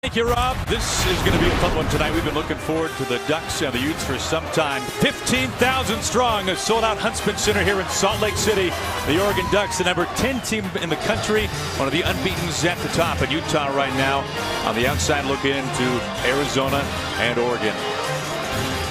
Thank you, Rob. This is going to be a fun one tonight. We've been looking forward to the Ducks and the Utes for some time. 15,000 strong, a sold-out Huntsman Center here in Salt Lake City. The Oregon Ducks, the number 10 team in the country, one of the unbeatens at the top in Utah right now. On the outside, looking into Arizona and Oregon.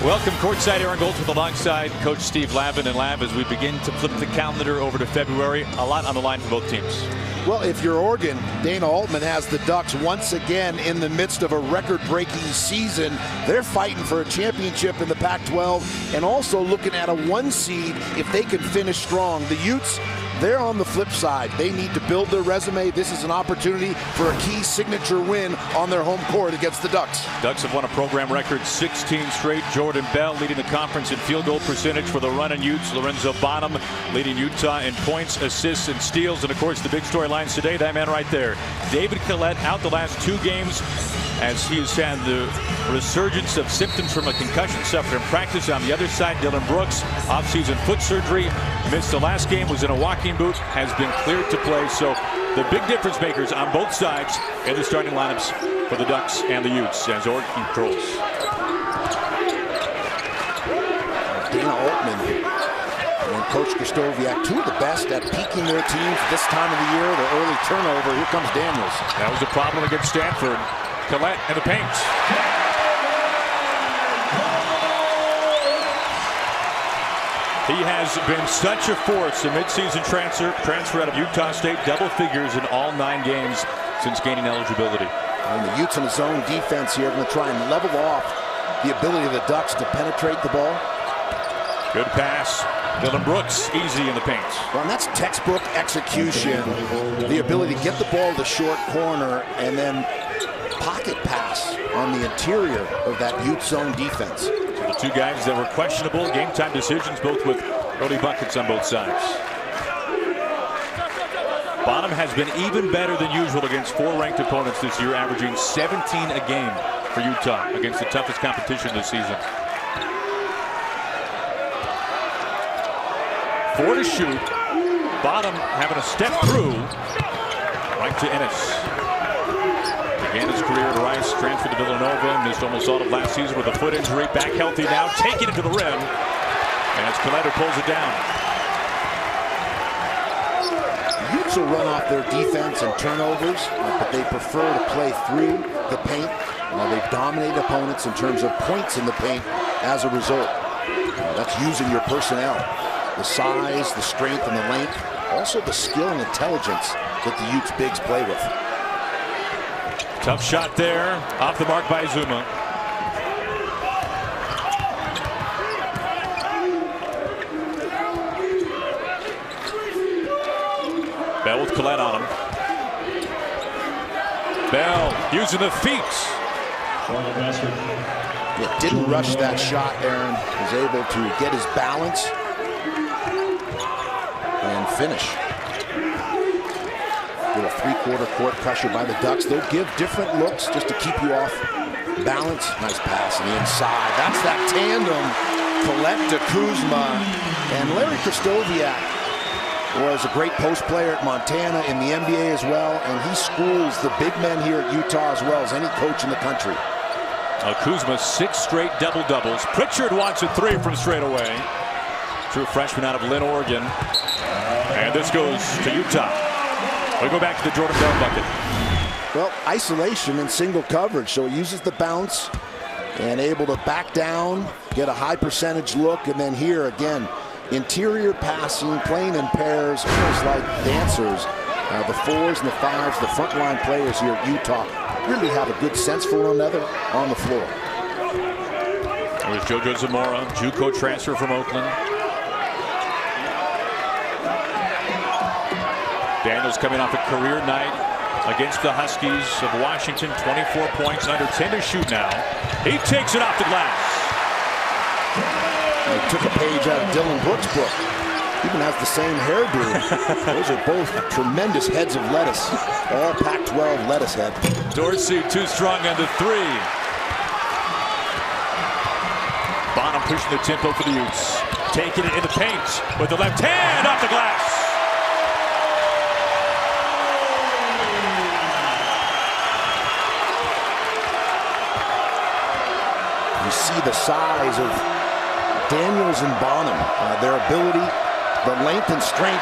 Welcome courtside, Aaron Goldsmith alongside Coach Steve Lavin. And Lav, as we begin to flip the calendar over to February, a lot on the line for both teams. Well, if you're Oregon, Dana Altman has the Ducks once again in the midst of a record-breaking season. They're fighting for a championship in the Pac-12 and also looking at a 1 seed if they can finish strong. The Utes, they're on the flip side. They need to build their resume. This is an opportunity for a key signature win on their home court against the Ducks. Ducks have won a program record 16 straight. Jordan Bell leading the conference in field goal percentage for the Runnin' Utes. Lorenzo Bonham leading Utah in points, assists, and steals. And of course, the big storylines today, that man right there, David Collette, out the last 2 games as he has had the resurgence of symptoms from a concussion suffered in practice. On the other side, Dylan Brooks, offseason foot surgery, missed the last game, was in a walking boot, has been cleared to play. So the big difference makers on both sides in the starting lineups for the Ducks and the Utes as Oregon controls. Dana Altman and Coach Krystkowiak, 2 of the best at peaking their teams this time of the year. The early turnover. Here comes Daniels. That was a problem against Stanford. Collette in the paint. He has been such a force, a midseason transfer out of Utah State, double figures in all 9 games since gaining eligibility. And the Utes in the zone defense here are going to try and level off the ability of the Ducks to penetrate the ball. Good pass. Dylan Brooks, easy in the paint. Well, and that's textbook execution. The ability to get the ball to the short corner and then pocket pass on the interior of that Ute zone defense. So the 2 guys that were questionable game time decisions, both with early buckets on both sides. Bonham has been even better than usual against 4 ranked opponents this year, averaging 17 a game for Utah against the toughest competition this season. 4 to shoot. Bonham having a step through. Right to Ennis. Began his career at Rice, transferred to Villanova, missed almost all of last season with a foot injury. Back healthy now, taking it to the rim. And as Collette pulls it down. The Utes will run off their defense and turnovers, but they prefer to play through the paint. They've dominated opponents in terms of points in the paint as a result. That's using your personnel. The size, the strength, and the length. Also the skill and intelligence that the Utes bigs play with. Tough shot there, off the mark by Zuma. Bell with Collette on him. Bell using the feet. Yeah, didn't rush that shot, Aaron. Was able to get his balance and finish. With a 3/4 court pressure by the Ducks. They'll give different looks just to keep you off balance. Nice pass on the inside. That's that tandem. Collette to Kuzma. And Larry Krystkowiak was a great post player at Montana in the NBA as well. And he schools the big men here at Utah as well as any coach in the country. Kuzma, 6 straight double-doubles. Pritchard wants a 3 from straight away. True freshman out of Lynn, Oregon. And this goes to Utah. We go back to the Jordan Bell bucket. Well, isolation and single coverage, so he uses the bounce and able to back down, get a high percentage look, and then here again, interior passing, playing in pairs, almost like dancers. The 4s and the 5s, the frontline players here at Utah really have a good sense for one another on the floor. There's JoJo Zamora, JUCO transfer from Oakland. Daniels coming off a career night against the Huskies of Washington. 24 points, under 10 to shoot now. He takes it off the glass. He took a page out of Dylan Brooks' book. Even has the same hairdo. Those are both tremendous heads of lettuce. All Pac-12 lettuce head. Dorsey too strong on the 3. Bonham pushing the tempo for the Utes. Taking it in the paint with the left hand off the glass. You see the size of Daniels and Bonham, their ability, the length and strength.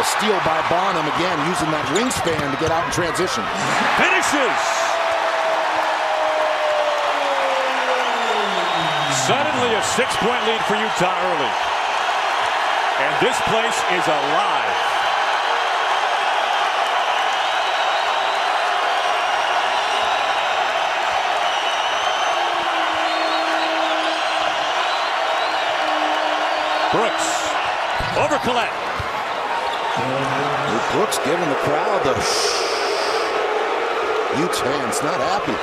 A steal by Bonham, again, using that wingspan to get out in transition. Finishes! Suddenly a 6-point lead for Utah early. And this place is alive. Brooks over Collette. Brooks giving the crowd the Utes fans not happy.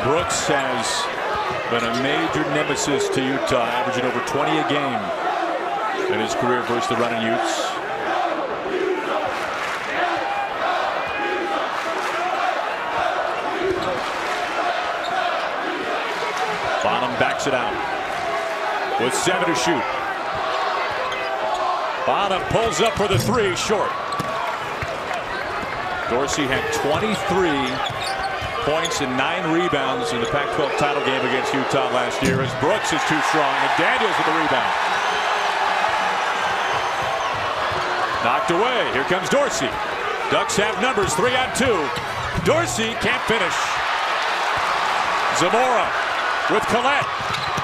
Brooks has been a major nemesis to Utah, averaging over 20 a game in his career versus the running Utes. Bonham backs it out with 7 to shoot. Bonham pulls up for the 3, short. Dorsey had 23 points and 9 rebounds in the Pac-12 title game against Utah last year, as Brooks is too strong, and Daniels with the rebound. Knocked away. Here comes Dorsey. Ducks have numbers, 3 on 2. Dorsey can't finish. Zamora with Collette.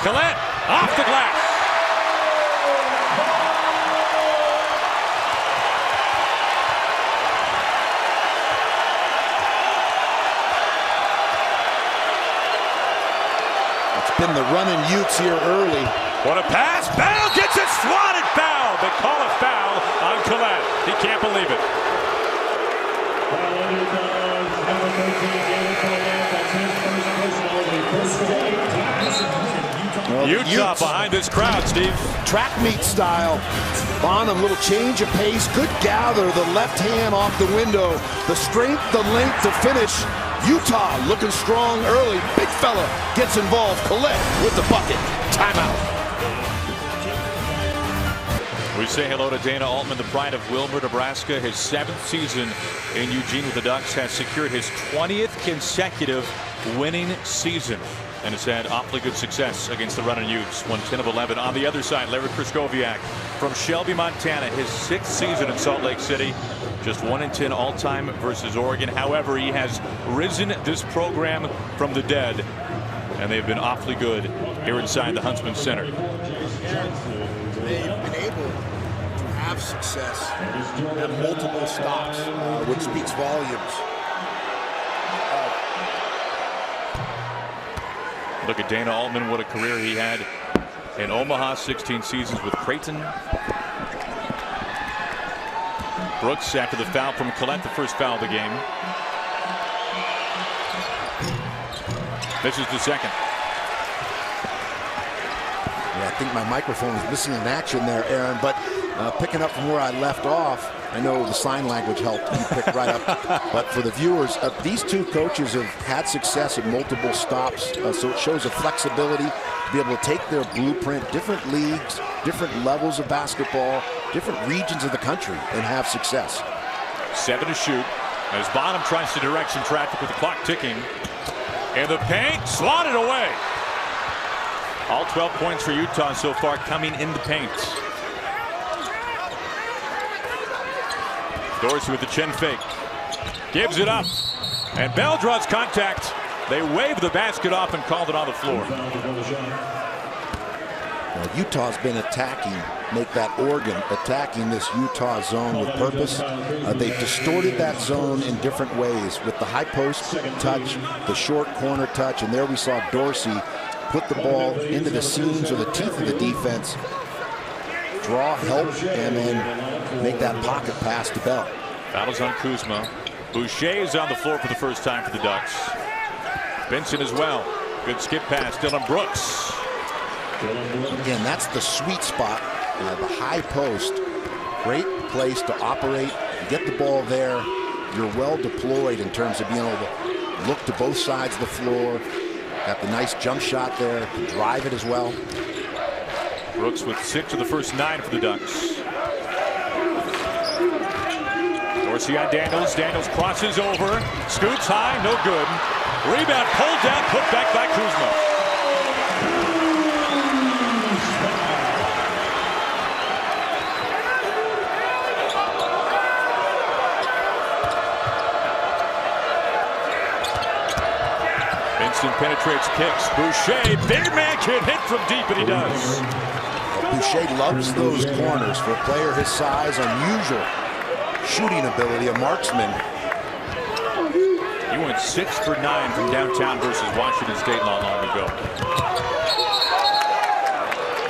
Collette off the glass. Been the running Utes here early. What a pass. Bell gets it, swatted foul. They call a foul on Collette. He can't believe it. Well, Utah behind this crowd, Steve. Track meet style. Bonham, little change of pace. Good gather. The left hand off the window. The strength, the length to finish. Utah looking strong early. Big fella gets involved. Collette with the bucket. Timeout. We say hello to Dana Altman, the pride of Wilmer, Nebraska. His 7th season in Eugene with the Ducks has secured his 20th consecutive winning season, and has had awfully good success against the running Utes. Won 10 of 11. On the other side, Larry Krystkowiak from Shelby, Montana. His 6th season in Salt Lake City. Just 1 in 10 all-time versus Oregon. However, he has risen this program from the dead, and they've been awfully good here inside the Huntsman Center. They've been able to have success at multiple stops, which speaks volumes. Look at Dana Altman, what a career he had in Omaha, 16 seasons with Creighton. Brooks after the foul from Collette, the first foul of the game. This is the second. Yeah, I think my microphone is missing in action there, Aaron, but picking up from where I left off, I know the sign language helped you pick right up. But for the viewers, these two coaches have had success at multiple stops, so it shows a flexibility to be able to take their blueprint, different leagues, different levels of basketball, different regions of the country, and have success. 7 to shoot as Bonham tries to direct some traffic with the clock ticking. In the paint, swatted away. All 12 points for Utah so far coming in the paint. Dorsey with the chin fake. Gives it up. And Bell draws contact. They wave the basket off and called it on the floor. Now, Utah's been attacking, make that Oregon, attacking this Utah zone with purpose. They've distorted that zone in different ways with the high post touch, the short corner touch, and there we saw Dorsey put the ball into the seams or the teeth of the defense, draw, help, and then make that pocket pass to Bell. Battles on Kuzma. Boucher is on the floor for the first time for the Ducks. Benson as well. Good skip pass. Dylan Brooks. Again, that's the sweet spot, the high post. Great place to operate. You get the ball there. You're well deployed in terms of being able to look to both sides of the floor. Got the nice jump shot there. Can drive it as well. Brooks with 6 of the first 9 for the Ducks. Dorsey on Daniels. Daniels crosses over. Scoots high. No good. Rebound pulled down. Put back by Kuzma. Winston penetrates, kicks. Boucher, big man can hit from deep, and he does. Boucher loves those corners for a player his size, unusual shooting ability, a marksman. He went 6 for 9 from downtown versus Washington State not long ago.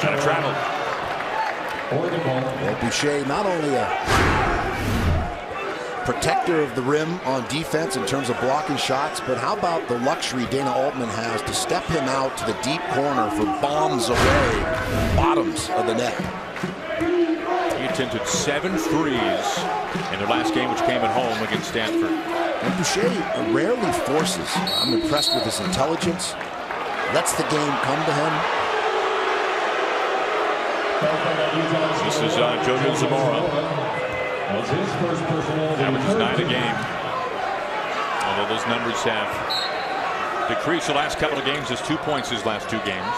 Trying to travel. Well, Boucher not only a protector of the rim on defense in terms of blocking shots, but how about the luxury Dana Altman has to step him out to the deep corner for bombs away, bottoms of the net. He attempted 7 threes in their last game, which came at home against Stanford. And Boucher rarely forces. I'm impressed with his intelligence. Lets the game come to him. This is Jojo Zamora. Averages 9 a game. Although those numbers have decreased the last couple of games, just 2 points his last 2 games.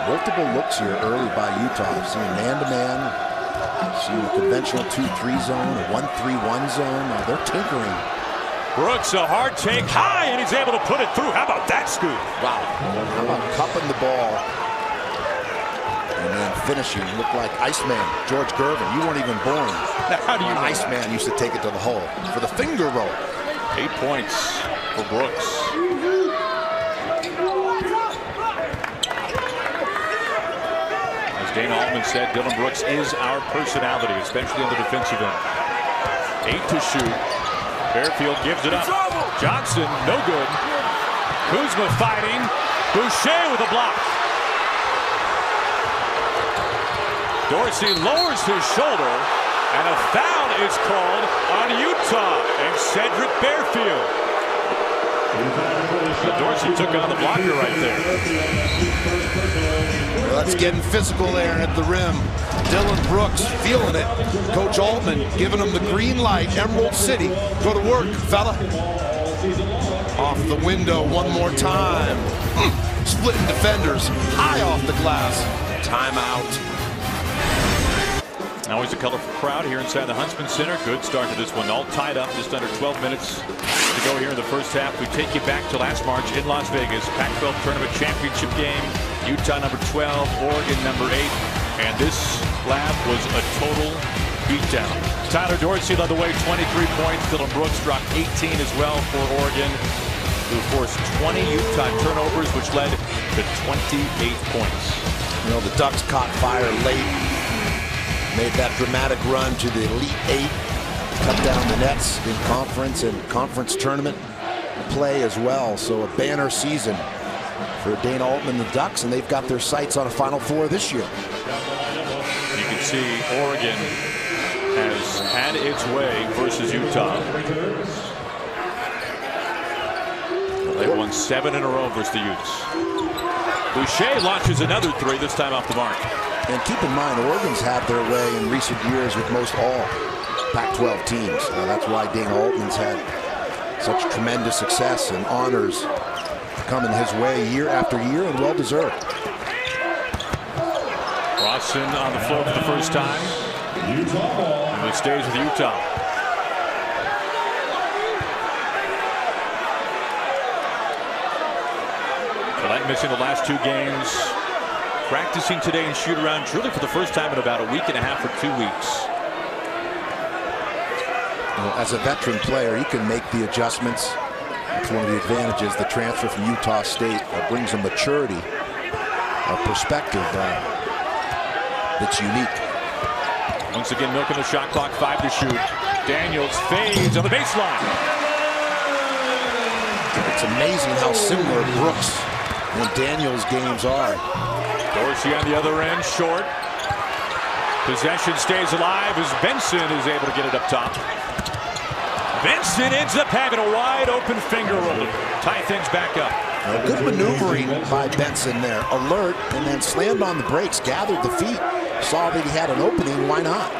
Multiple looks here early by Utah. Seeing man-to-man, seeing a conventional 2-3 zone, a 1-3-1 zone. They're tinkering. Brooks, a hard take high, and he's able to put it through. How about that scoop? Wow. How about cupping the ball and then finishing? Looked like Iceman, George Gervin. You weren't even born. How do you know? Iceman used to take it to the hole for the finger roll. 8 points for Brooks. As Dana Altman said, Dillon Brooks is our personality, especially on the defensive end. 8 to shoot. Fairfield gives it up. Johnson, no good. Kuzma fighting. Boucher with a block. Dorsey lowers his shoulder, and a foul is called on Utah and Cedric Fairfield. Dorsey took on the blocker right there. Well, that's getting physical there at the rim. Dillon Brooks feeling it. Coach Altman giving him the green light. Emerald City, go to work, fella. Off the window one more time. Splitting defenders, high off the glass. Timeout. Always a colorful crowd here inside the Huntsman Center. Good start to this one. All tied up, just under 12 minutes to go here in the first half. We take you back to last March in Las Vegas. Pac-12 Tournament Championship game. Utah number 12, Oregon number 8. And this lab was a total beatdown. Tyler Dorsey led the way, 23 points. Dillon Brooks dropped 18 as well for Oregon, who forced 20 Utah turnovers, which led to 28 points. You know, the Ducks caught fire late. Made that dramatic run to the Elite 8. Cut down the nets in conference and conference tournament play as well. So a banner season for Dana Altman and the Ducks, and they've got their sights on a Final Four this year. You can see Oregon has had its way versus Utah. They won 7 in a row versus the Utes. Boucher launches another 3, this time off the mark. And keep in mind, Oregon's had their way in recent years with most all Pac-12 teams. That's why Dana Altman's had such tremendous success and honors coming his way year after year, and well-deserved. Rawson on the floor for the first time. And he stays with Utah. Collette missing the last 2 games. Practicing today in shoot-around, really for the first time in about a week and a half or 2 weeks. Well, as a veteran player, he can make the adjustments. That's one of the advantages. The transfer from Utah State brings a maturity, a perspective that's unique. Once again, milking the shot clock, 5 to shoot. Daniels fades on the baseline. It's amazing how similar Brooks and Daniels' games are. Dorsey on the other end, short. Possession stays alive as Benson is able to get it up top. Benson ends up having a wide open finger roll. Tie things back up. Good maneuvering by Benson there. Alert, and then slammed on the brakes, gathered the feet. Saw that he had an opening, why not?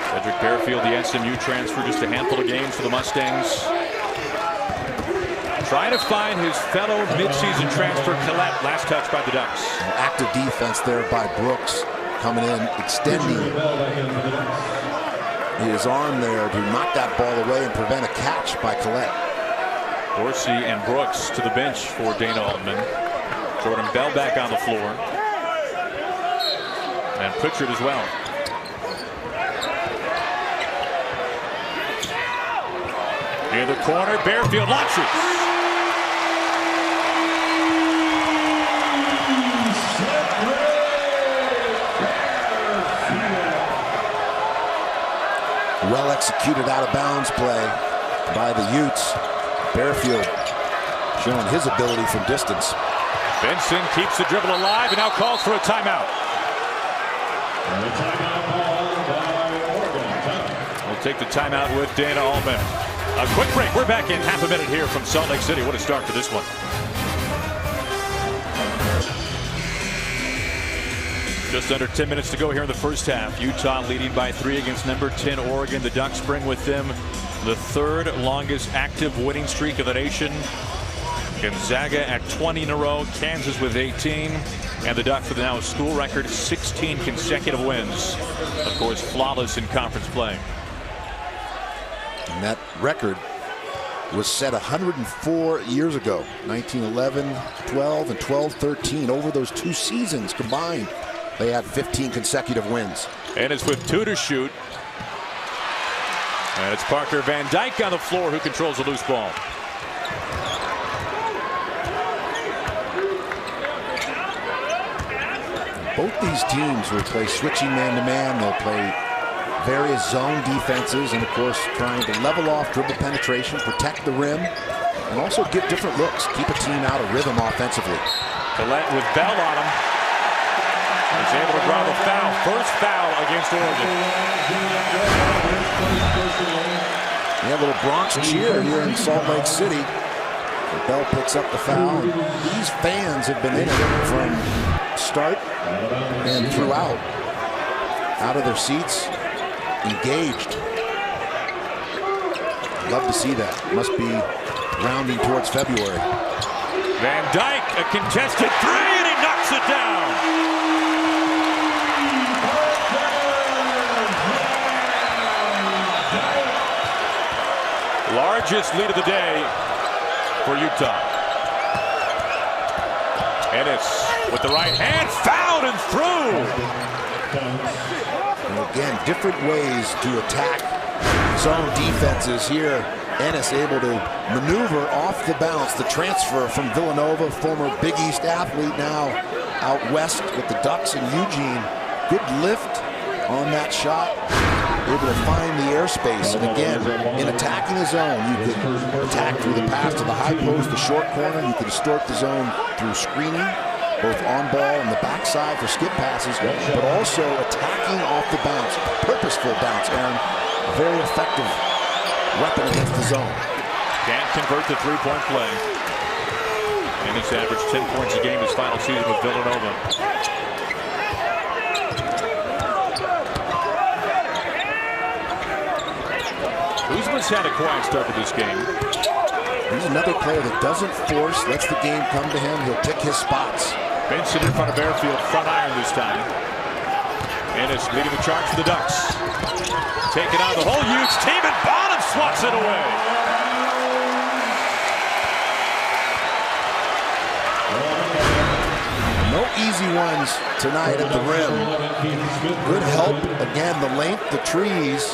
Cedric Fairfield, the SMU transfer, just a handful of games for the Mustangs. Trying to find his fellow midseason transfer, Collette. Last touch by the Ducks. Active defense there by Brooks. coming in, extending his arm there to knock that ball away and prevent a catch by Collette. Dorsey and Brooks to the bench for Dana Altman. Jordan Bell back on the floor. And Pritchard as well. Near the corner, Barefield launches. Well executed out of bounds play by the Utes. Barefield showing his ability from distance. Benson keeps the dribble alive and now calls for a timeout. We'll take the timeout with Dana Altman. A quick break. We're back in half a minute here from Salt Lake City. What a start to this one. Just under 10 minutes to go here in the first half. Utah leading by 3 against number 10 Oregon. The Ducks bring with them the 3rd longest active winning streak of the nation. Gonzaga at 20 in a row. Kansas with 18. And the Ducks with now a school record 16 consecutive wins. Of course, flawless in conference play. And that record was set 104 years ago. 1911, 12, and 12-13. Over those 2 seasons combined, they had 15 consecutive wins. And it's with 2 to shoot. And it's Parker Van Dyke on the floor who controls the loose ball. Both these teams will play switching man-to-man. They'll play various zone defenses and, of course, trying to level off dribble penetration, protect the rim, and also get different looks, keep a team out of rhythm offensively. Collette with Bell on him. He's able to draw the foul. First foul against Oregon. Yeah, a little Bronx cheer here in Salt Lake City. Bell picks up the foul. And these fans have been in it from start and throughout. Out of their seats, engaged. Love to see that. Must be rounding towards February. Van Dyke, a contested 3, and he knocks it down. Largest lead of the day for Utah. Ennis with the right hand, fouled and through. And again, different ways to attack zone defenses here. Ennis able to maneuver off the bounce. The transfer from Villanova, former Big East athlete, now out west with the Ducks in Eugene. Good lift on that shot. Able to find the airspace. And again, in attacking the zone, you can attack through the pass to the high post, the short corner. You can distort the zone through screening, both on ball and the backside for skip passes, but also attacking off the bounce, purposeful bounce, Aaron. A very effective weapon against the zone. Can't convert the three-point play. And he's averaged 10 points a game his final season with Villanova. Kuzma's had a quiet start to this game. He's another player that doesn't force, lets the game come to him. He'll pick his spots. Benson in front of Barefield, front iron this time. Ennis leading the charge for the Ducks. Taking on the whole Utes team, and Bonham swats it away. No easy ones tonight at the rim. Good help. Again, the length, the trees.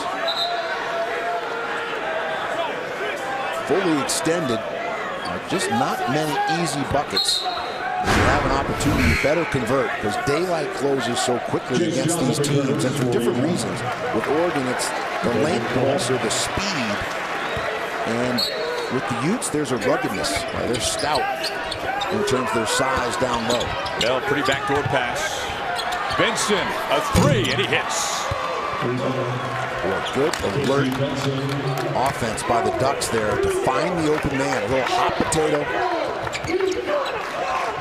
Fully extended. Just not many easy buckets. You have an opportunity to better convert because daylight closes so quickly against these teams, and for different reasons. With Oregon, it's the length, but also the speed. And with the Utes, there's a ruggedness. They're stout in terms of their size down low. Bell, pretty backdoor pass. Benson, a 3, and he hits. Good alert offense by the Ducks there to find the open man. A little hot potato.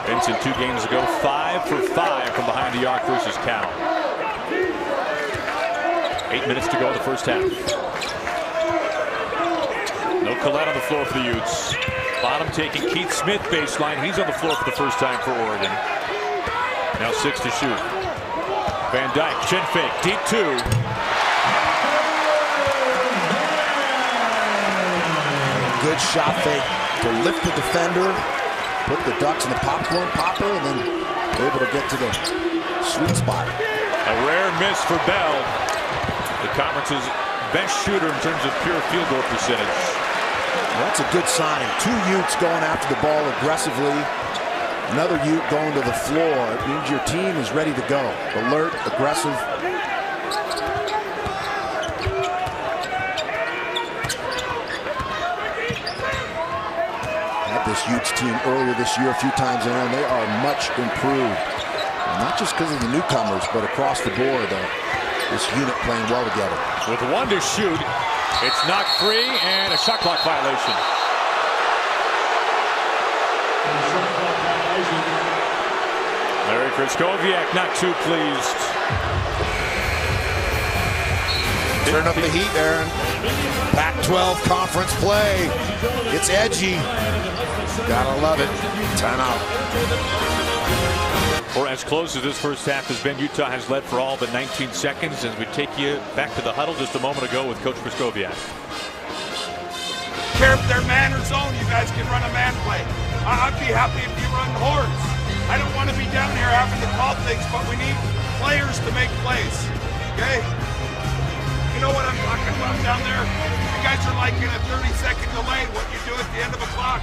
Benson 2 games ago, 5 for 5 from behind the arc versus Cal. 8 minutes to go in the first half. No Collette on the floor for the Utes. Bottom taking Keith Smith baseline. He's on the floor for the first time for Oregon. Now 6 to shoot. Van Dyke, chin fake, deep two. Good shot fake to lift the defender, put the Ducks in the popcorn popper, and then able to get to the sweet spot. A rare miss for Bell, the conference's best shooter in terms of pure field goal percentage. Well, that's a good sign. Two Utes going after the ball aggressively. Another Ute going to the floor. It means your team is ready to go. Alert, aggressive. Had this Utes team earlier this year a few times, and they are much improved. Not just because of the newcomers, but across the board. This unit playing well together. With one to shoot, it's knocked free and a shot clock violation. Larry Krystkowiak not too pleased. Turn up the heat, Aaron. Pac-12 conference play. It's edgy. Gotta love it. Timeout. For as close as this first half has been, Utah has led for all but 19 seconds as we take you back to the huddle just a moment ago with Coach Krystkowiak. Care if they're man or zone, you guys can run a man play. I'd be happy if you run hordes. I don't want to be down here having to call things, but we need players to make plays, okay? You know what I'm talking about down there? You guys are like in a 30-second delay what you do at the end of a clock.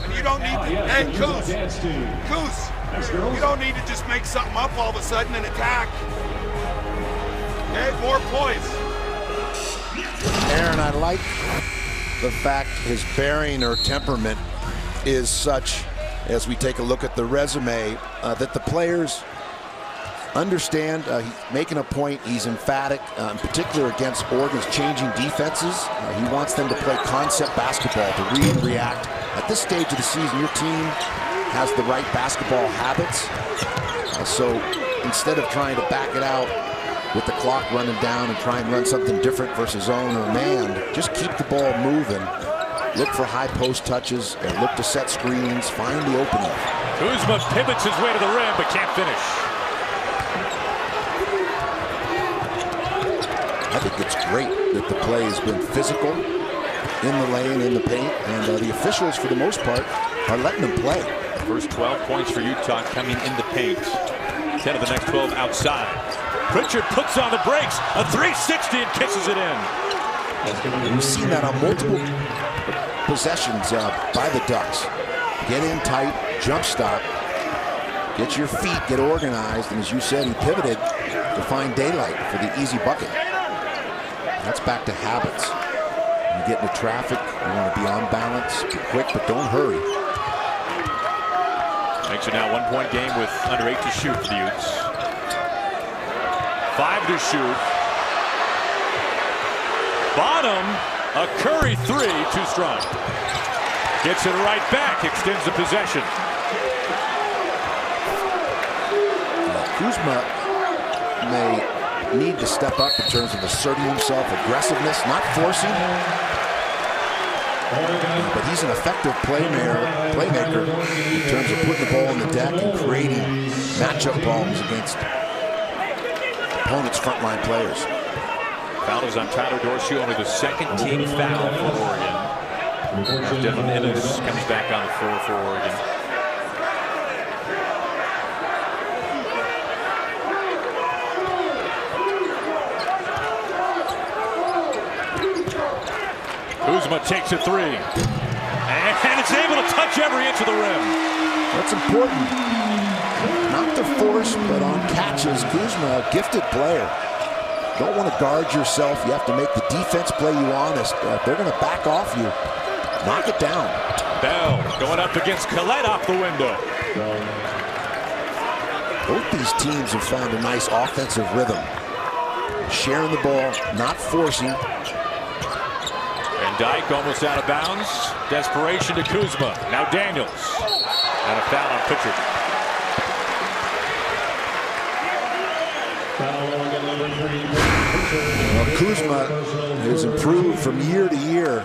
And you don't need to, hey, Coos, you don't need to just make something up all of a sudden and attack. Okay, more poise. Aaron, I like the fact his bearing or temperament is such, as we take a look at the resume, that the players understand. He's making a point. He's emphatic, in particular against Oregon's changing defenses. He wants them to play concept basketball, to read and react. At this stage of the season, your team has the right basketball habits. So instead of trying to back it out with the clock running down and try and run something different versus zone or man, just keep the ball moving. Look for high post touches and look to set screens, find the opening. Kuzma pivots his way to the rim but can't finish. I think it's great that the play has been physical in the lane, in the paint, and the officials, for the most part, are letting them play. First 12 points for Utah coming in the paint. 10 of the next 12 outside. Pritchard puts on the brakes, a 360 and kisses it in. We've seen that on multiple possessions by the Ducks. Get in tight, jump stop, get your feet, get organized, and as you said, he pivoted to find daylight for the easy bucket. That's back to habits. You get into traffic, you want to be on balance, be quick, but don't hurry. Makes it now 1 point game with under 8 to shoot for the Utes. 5 to shoot. Bottom, a Curry three, too strong. Gets it right back, extends the possession. Kuzma may need to step up in terms of asserting himself, aggressiveness, not forcing. But he's an effective playmaker in terms of putting the ball on the deck and creating matchup problems against opponents' frontline players. Foul is on Tyler Dorsey, only the second team foul for Oregon. Dylan Ennis comes back on the floor for Oregon. Kuzma takes a three. And it's able to touch every inch of the rim. That's important. Not to force, but on catches, Kuzma, a gifted player. Don't want to guard yourself. You have to make the defense play you honest. If they're going to back off you, knock it down. Bell going up against Collette off the window. Both these teams have found a nice offensive rhythm. Sharing the ball, not forcing. And Dyke almost out of bounds. Desperation to Kuzma. Now Daniels. And a foul on Pritchard. Well, Kuzma has improved from year to year.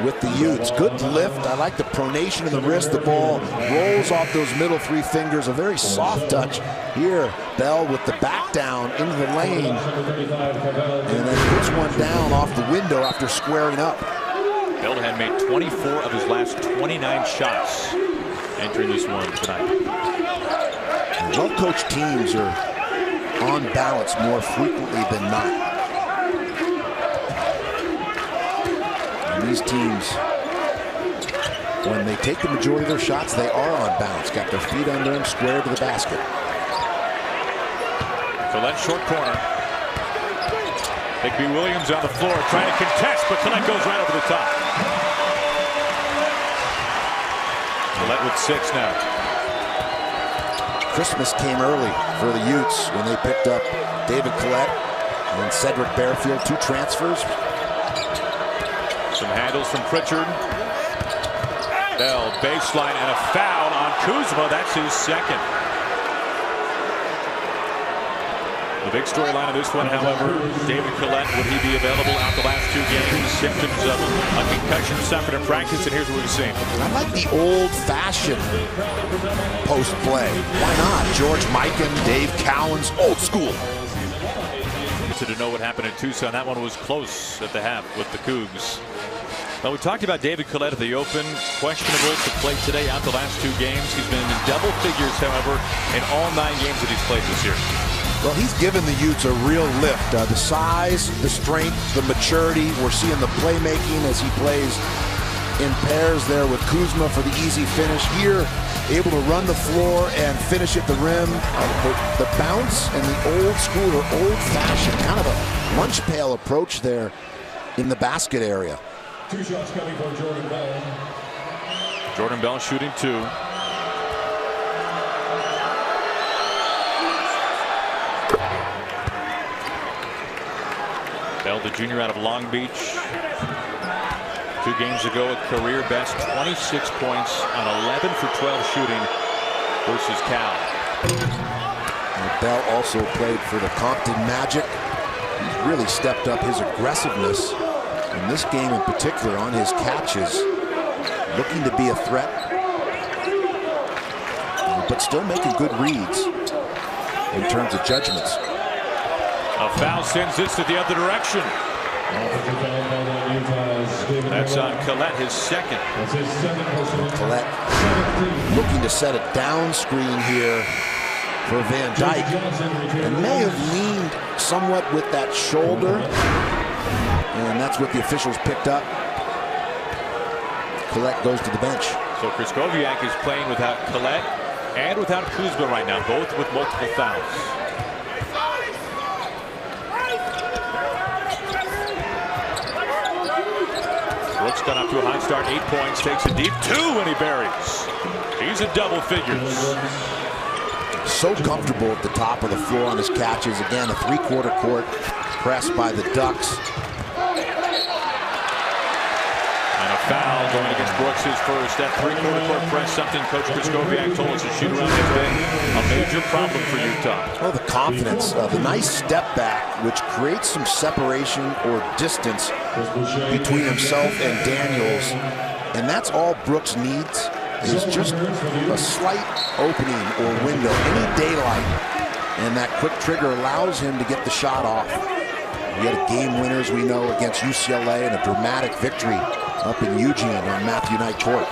with the Utes. Good lift. I like the pronation of the wrist. The ball rolls off those middle three fingers. A very soft touch here. Bell with the back down into the lane. And then puts one down off the window after squaring up. Bell had made 24 of his last 29 shots entering this one tonight. Well-coached teams are on balance more frequently than not. And these teams, when they take the majority of their shots, they are on balance. Got their feet under them, square to the basket. Collette short corner. Higby Williams on the floor trying to contest, but Collette goes right over the top. Collette with 6 now. Christmas came early for the Utes when they picked up David Collette and Cedric Bearfield, 2 transfers. Some handles from Pritchard. Bell baseline and a foul on Kuzma. That's his second. The big storyline of this one, however, David Collette, would he be available out the last 2 games? Symptoms of a concussion suffered in practice, and here's what we've seen. I like the old-fashioned post play. Why not? George Mikan, Dave Cowens, old school. To know what happened in Tucson, that one was close at the half with the Cougs. Well, we talked about David Collette at the Open, questionable to play today out the last 2 games. He's been in double figures, however, in all 9 games that he's played this year. Well, he's given the Utes a real lift. The size, the strength, the maturity. We're seeing the playmaking as he plays in pairs there with Kuzma for the easy finish. Here, able to run the floor and finish at the rim. The bounce and the old school or old-fashioned, kind of a lunch pail approach there in the basket area. 2 shots coming for Jordan Bell. Jordan Bell shooting 2. Bell, the junior out of Long Beach. 2 games ago, a career best 26 points on 11 for 12 shooting versus Cal. And Bell also played for the Compton Magic. He's really stepped up his aggressiveness in this game in particular on his catches, looking to be a threat, but still making good reads in terms of judgments. A foul sends this to the other direction. That's on Collette, his second. Collette looking to set a down screen here for Van Dyke, and may have leaned somewhat with that shoulder, and that's what the officials picked up. Collette goes to the bench. So Krzyzkowiak is playing without Collette and without Kuzma right now, both with multiple fouls. Brooks got up to a hot start, 8 points, takes a deep 2 and he buries. He's at double figures. So comfortable at the top of the floor on his catches. Again, a 3/4 court press by the Ducks. And a foul going against Brooks, his first. That 3/4 court press, something Coach Krzyzkowiak told us a shoot-around has been a major problem for Utah. Oh, the confidence, the nice step back, which creates some separation or distance between himself and Daniels. And that's all Brooks needs, is just a slight opening or window, any daylight. And that quick trigger allows him to get the shot off. We had a game winner, as we know, against UCLA and a dramatic victory up in Eugene on Matthew Knight Court.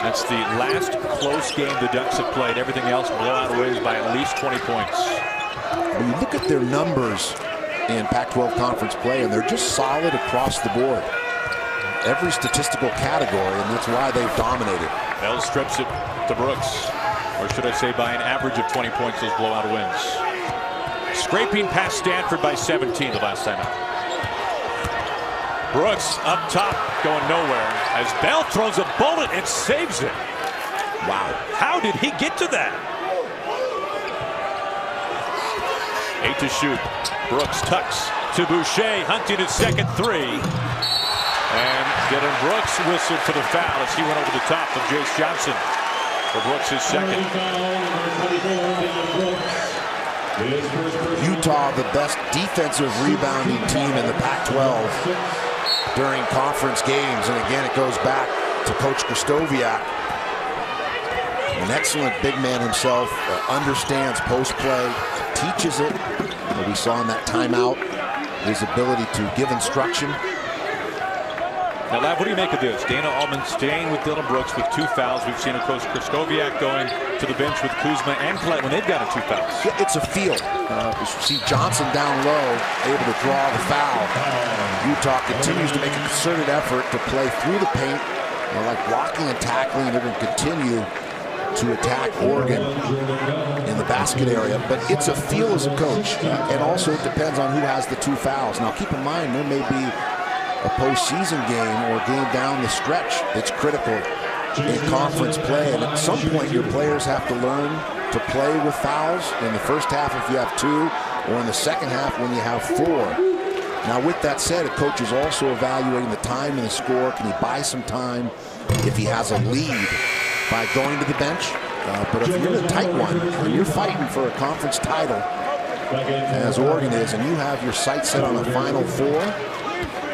That's the last close game the Ducks have played. Everything else blowout wins by at least 20 points. When you look at their numbers in Pac-12 conference play, and they're just solid across the board. Every statistical category, and that's why they've dominated. Bell strips it to Brooks, or should I say by an average of 20 points, those blowout wins. Scraping past Stanford by 17 the last time out. Brooks up top, going nowhere, as Bell throws a bullet and saves it. Wow. How did he get to that? 8 to shoot. Brooks tucks to Boucher, hunting his second 3. And Dylan Brooks whistled for the foul as he went over the top of Jace Johnson for Brooks, his second. Utah, the best defensive rebounding team in the Pac-12. during conference games. And again, it goes back to Coach Krzysztofiak. An excellent big man himself, understands post-play, teaches it. We saw in that timeout his ability to give instruction. Now, Lav, what do you make of this? Dana Altman staying with Dillon Brooks with 2 fouls. We've seen, of course, Krzysztofiak going to the bench with Kuzma and Klett when they've got 2 fouls. Yeah, it's a feel. You see Johnson down low, able to draw the foul. Utah continues to make a concerted effort to play through the paint. Like blocking and tackling, they're going to continue to attack Oregon in the basket area. But it's a feel as a coach. And also it depends on who has the 2 fouls. Now, keep in mind, there may be a postseason game or a game down the stretch that's critical in conference play. And at some point, your players have to learn to play with fouls in the first half if you have 2, or in the second half when you have 4. Now, with that said, a coach is also evaluating the time and the score. Can he buy some time if he has a lead by going to the bench? But if you're in a tight one and you're fighting for a conference title, as Oregon is, and you have your sights set on the Final 4,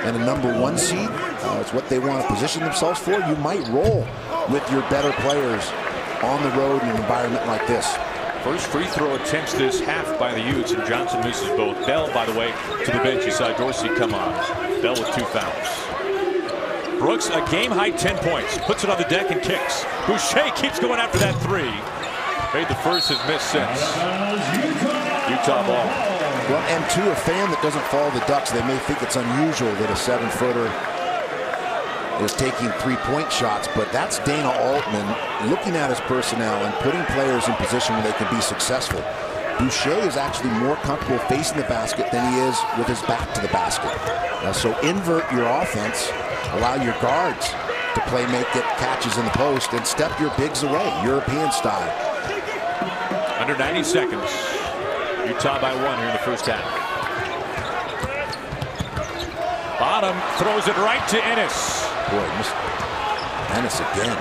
and a #1 seed, it's what they want to position themselves for, you might roll with your better players on the road in an environment like this. First free throw attempts this half by the Utes, and Johnson misses both. Bell, by the way, to the bench. You saw Dorsey come on. Bell with 2 fouls. Brooks, a game-high 10 points. Puts it on the deck and kicks. Boucher keeps going after that 3. Made the first, has missed since. Utah ball. Well, and to a fan that doesn't follow the Ducks, they may think it's unusual that a 7-footer is taking 3-point shots, but that's Dana Altman looking at his personnel and putting players in position where they can be successful. Boucher is actually more comfortable facing the basket than he is with his back to the basket. So invert your offense, allow your guards to make catches in the post, and step your bigs away, European style. Under 90 seconds. Utah by 1 here in the first half. Bottom throws it right to Ennis. Boy, missed Ennis again.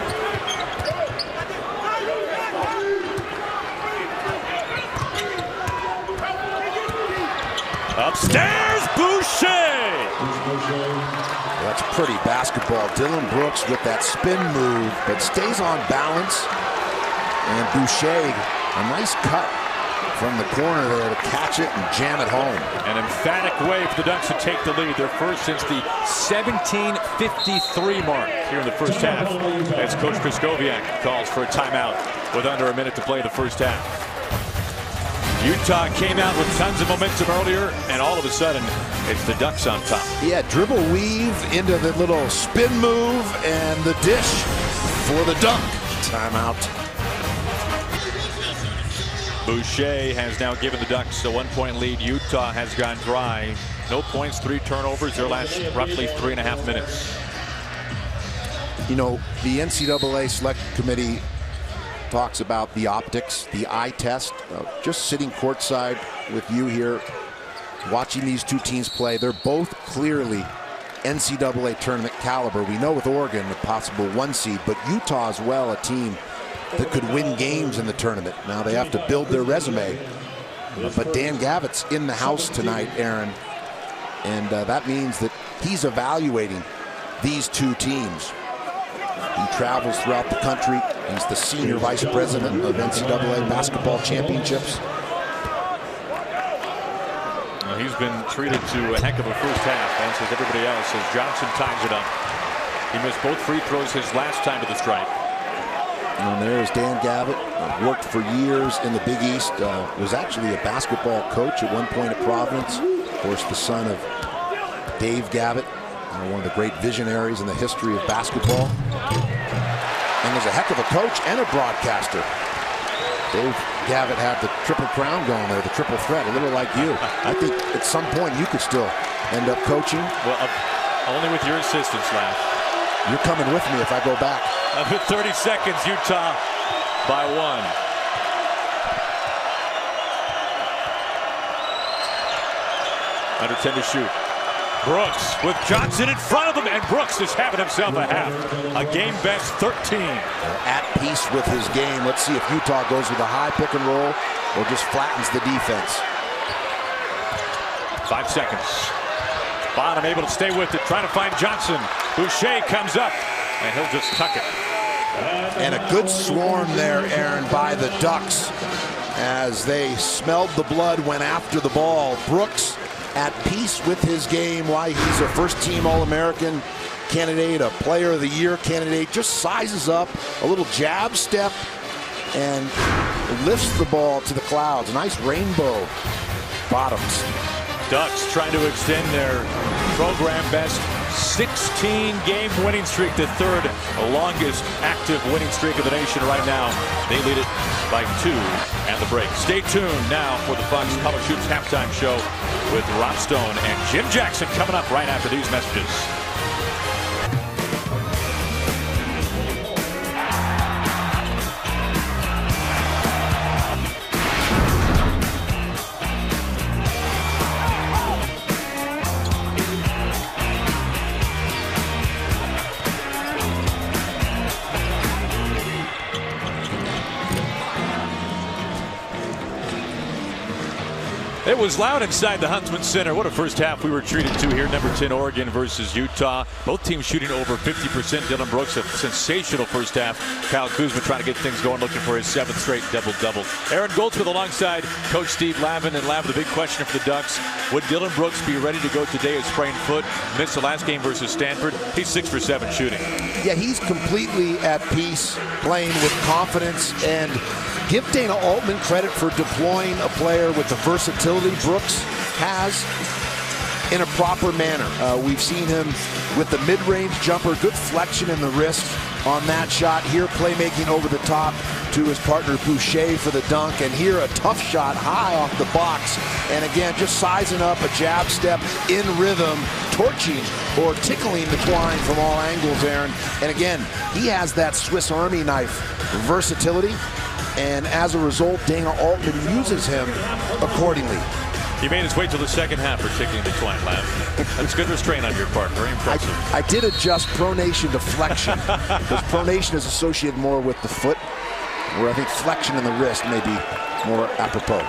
Upstairs, Boucher. That's pretty basketball. Dillon Brooks with that spin move, but stays on balance. And Boucher, a nice cut from the corner there to catch it and jam it home. An emphatic way for the Ducks to take the lead. Their first since the 17:53 mark here in the first half, as Coach Krzysztofiak calls for a timeout with under a minute to play the first half. Utah came out with tons of momentum earlier, and all of a sudden, it's the Ducks on top. Yeah, dribble weave into the little spin move and the dish for the dunk. Timeout. Boucher has now given the Ducks a 1-point lead. Utah has gone dry. No points, 3 turnovers, their last roughly 3.5 minutes. You know, the NCAA Select Committee talks about the optics, the eye test. Just sitting courtside with you here, watching these 2 teams play, they're both clearly NCAA tournament caliber. We know with Oregon, a possible 1 seed, but Utah as well, a team that could win games in the tournament. Now they have to build their resume. But Dan Gavitt's in the house tonight, Aaron. And that means that he's evaluating these 2 teams. He travels throughout the country. He's the senior vice president of NCAA basketball championships. Well, he's been treated to a heck of a first half, as has everybody else, as Johnson ties it up. He missed both free throws his last time to the stripe. And there's Dan Gavitt, worked for years in the Big East, was actually a basketball coach at one point at Providence. Of course, the son of Dave Gavitt, one of the great visionaries in the history of basketball. And was a heck of a coach and a broadcaster. Dave Gavitt had the triple crown going there, the triple threat, a little like you. I think at some point you could still end up coaching. Well, only with your assistance, Lav. You're coming with me if I go back. Under 30 seconds, Utah by 1. Under 10 to shoot. Brooks with Johnson in front of him, and Brooks is having himself a half. A game best 13. At peace with his game. Let's see if Utah goes with a high pick and roll or just flattens the defense. 5 seconds. Bonham able to stay with it, trying to find Johnson. Boucher comes up, and he'll just tuck it. And a good swarm there, Aaron, by the Ducks as they smelled the blood, went after the ball. Brooks at peace with his game, why he's a first-team All-American candidate, a Player of the Year candidate, just sizes up, a little jab step, and lifts the ball to the clouds. Nice rainbow bottoms. Ducks trying to extend their program best 16-game winning streak, the third longest active winning streak of the nation right now. They lead it by 2 and the break. Stay tuned now for the Fox College Hoops halftime show with Rob Stone and Jim Jackson coming up right after these messages. It was loud inside the Huntsman Center. What a first half we were treated to here. Number 10 Oregon versus Utah. Both teams shooting over 50%. Dillon Brooks, a sensational first half. Kyle Kuzma trying to get things going, looking for his 7th straight double-double. Aaron Goldsmith alongside Coach Steve Lavin. And Lavin, the big question for the Ducks, would Dillon Brooks be ready to go today? A sprained foot. Missed the last game versus Stanford. He's 6 for 7 shooting. Yeah, he's completely at peace, playing with confidence, and give Dana Altman credit for deploying a player with the versatility Brooks has in a proper manner. We've seen him with the mid-range jumper, good flexion in the wrist on that shot. Here, playmaking over the top to his partner Boucher for the dunk. And here, a tough shot high off the box. And again, just sizing up a jab step in rhythm, torching or tickling the twine from all angles, Aaron. And again, he has that Swiss Army knife versatility. And as a result, Dana Altman uses him accordingly. He made his way to the second half for tickling the twine, Lav. That's good restraint on your part. Very impressive. I did adjust pronation to flexion because pronation is associated more with the foot, where I think flexion in the wrist may be more apropos.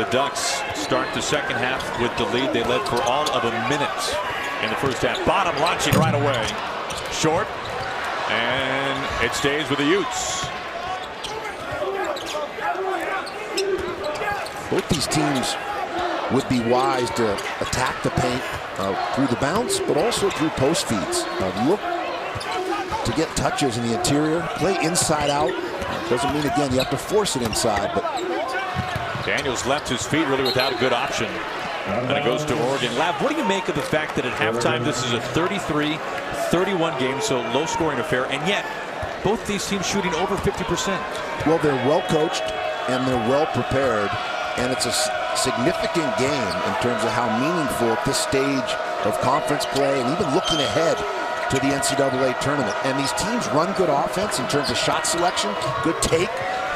The Ducks start the second half with the lead. They led for all of a minute in the first half. Bonham launching right away. Short. And it stays with the Utes. Both these teams would be wise to attack the paint through the bounce, but also through post feeds. Look to get touches in the interior, play inside out. Doesn't mean, again, you have to force it inside, but Daniels left his feet really without a good option. And it goes to Oregon. Lav, what do you make of the fact that at halftime this is a 33-31 game, so low-scoring affair, and yet both these teams shooting over 50%? Well, they're well coached and they're well prepared. And it's a significant game in terms of how meaningful at this stage of conference play and even looking ahead to the NCAA tournament. And these teams run good offense in terms of shot selection, good take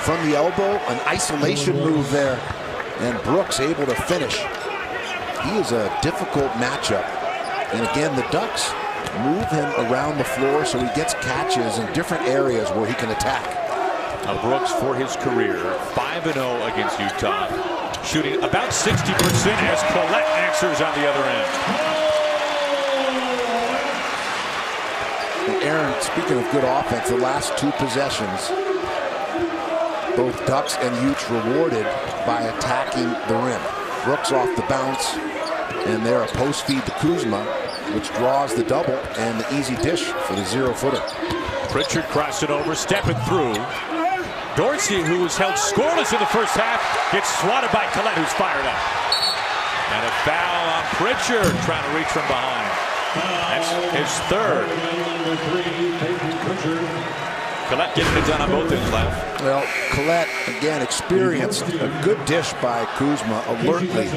from the elbow, an isolation move there, and Brooks able to finish. He is a difficult matchup. And again, the Ducks move him around the floor so he gets catches in different areas where he can attack. Brooks, for his career, 5-0 against Utah, shooting about 60% as Collette answers on the other end. And Aaron, speaking of good offense, the last 2 possessions, both Ducks and Utes rewarded by attacking the rim. Brooks off the bounce, and there a post feed to Kuzma, which draws the double and the easy dish for the 0-footer. Pritchard crossing over, stepping through. Dorsey, who was held scoreless in the first half, gets swatted by Collette, who's fired up. And a foul on Pritchard, trying to reach from behind. That's his 3rd. Collette getting it done on both ends, Lav. Well, Collette, again, experienced a good dish by Kuzma, alertly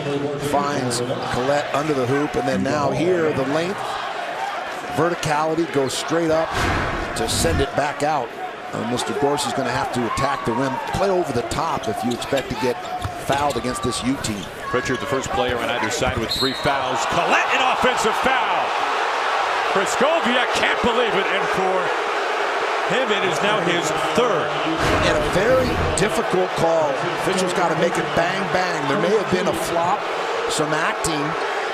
finds Collette under the hoop, and then now here, the length, verticality goes straight up to send it back out. Mr. Dorsey's going to have to attack the rim, play over the top if you expect to get fouled against this U team. Pritchard, the first player on either side with 3 fouls. Collette, an offensive foul. Praskovia can't believe it, and for him, it is now his 3rd. And a very difficult call. Officials got to make it bang, bang. There may have been a flop, some acting,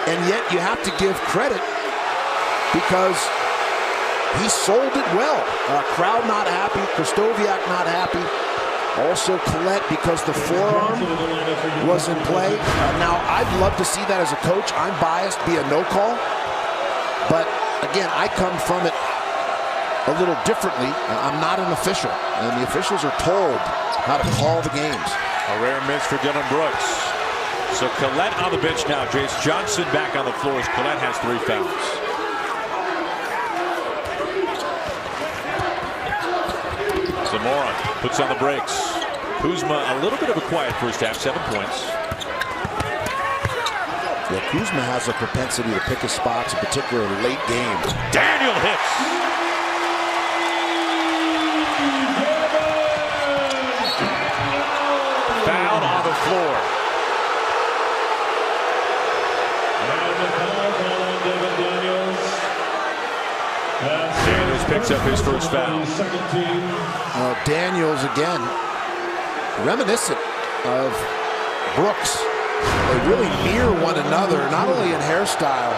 And yet you have to give credit because he sold it well. Crowd not happy, Krystkowiak not happy. Also Collette because the forearm was in play. Now, I'd love to see that as a coach. I'm biased, be a no call. But again, I come from it a little differently. I'm not an official, and the officials are told how to call the games. A rare miss for Dillon Brooks. So Collette on the bench now. Jace Johnson back on the floor as Collette has 3 fouls. Zamora puts on the brakes. Kuzma, a little bit of a quiet first half, 7 points. Yeah, Kuzma has a propensity to pick his spots, in particular late game. Daniel hits. Foul on the floor. Daniels picks up his first foul. Daniels again, reminiscent of Brooks. They really mirror one another, not only in hairstyle,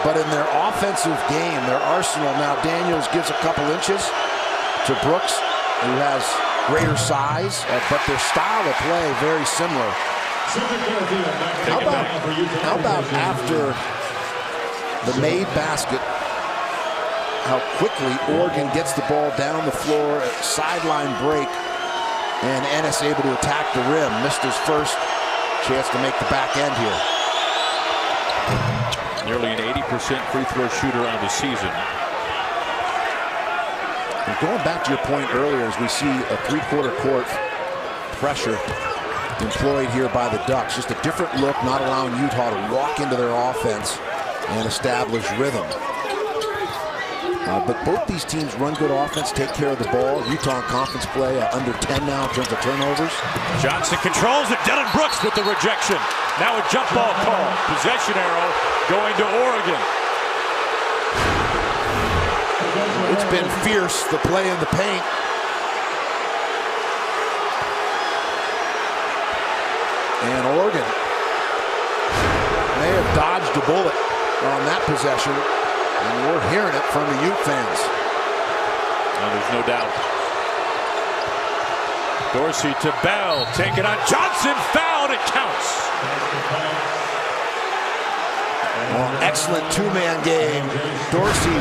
but in their offensive game, their arsenal. Now Daniels gives a couple inches to Brooks, who has greater size, but their style of play very similar. How about after the made basket, how quickly Oregon gets the ball down the floor, sideline break, and Ennis able to attack the rim. Missed his first chance to make the back end here. Nearly an 80% free throw shooter on the season. And going back to your point earlier, as we see a three-quarter court pressure employed here by the Ducks, just a different look, not allowing Utah to walk into their offense and establish rhythm. But both these teams run good offense, take care of the ball. Utah in conference play under 10 now in terms of turnovers. Johnson controls it. Dillon Brooks with the rejection. Now a jump ball call. Possession arrow going to Oregon. It's been fierce, the play in the paint. And Oregon may have dodged a bullet on that possession. And we're hearing it from the Ute fans. No, there's no doubt. Dorsey to Bell. Take it on Johnson. Fouled. It counts. Well, excellent two-man game. Dorsey,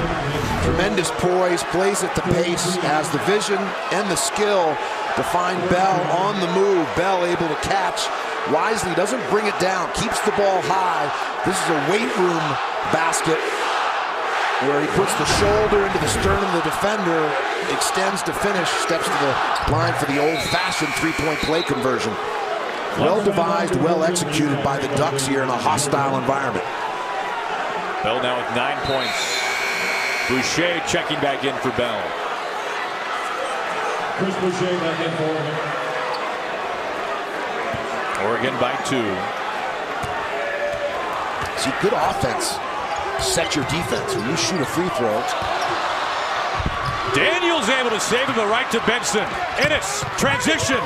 tremendous poise, plays at the pace, has the vision and the skill to find Bell on the move. Bell able to catch wisely, doesn't bring it down, keeps the ball high. This is a weight room basket where he puts the shoulder into the sternum of the defender, extends to finish, steps to the line for the old-fashioned three-point play conversion. Well devised, well executed by the Ducks here in a hostile environment. Bell now with 9 points. Boucher checking back in for Bell. Chris Boucher back in for Oregon by 2. See, good offense. Set your defense. When you shoot a free throw. Daniels able to save him, the right to Benson. Ennis, transition.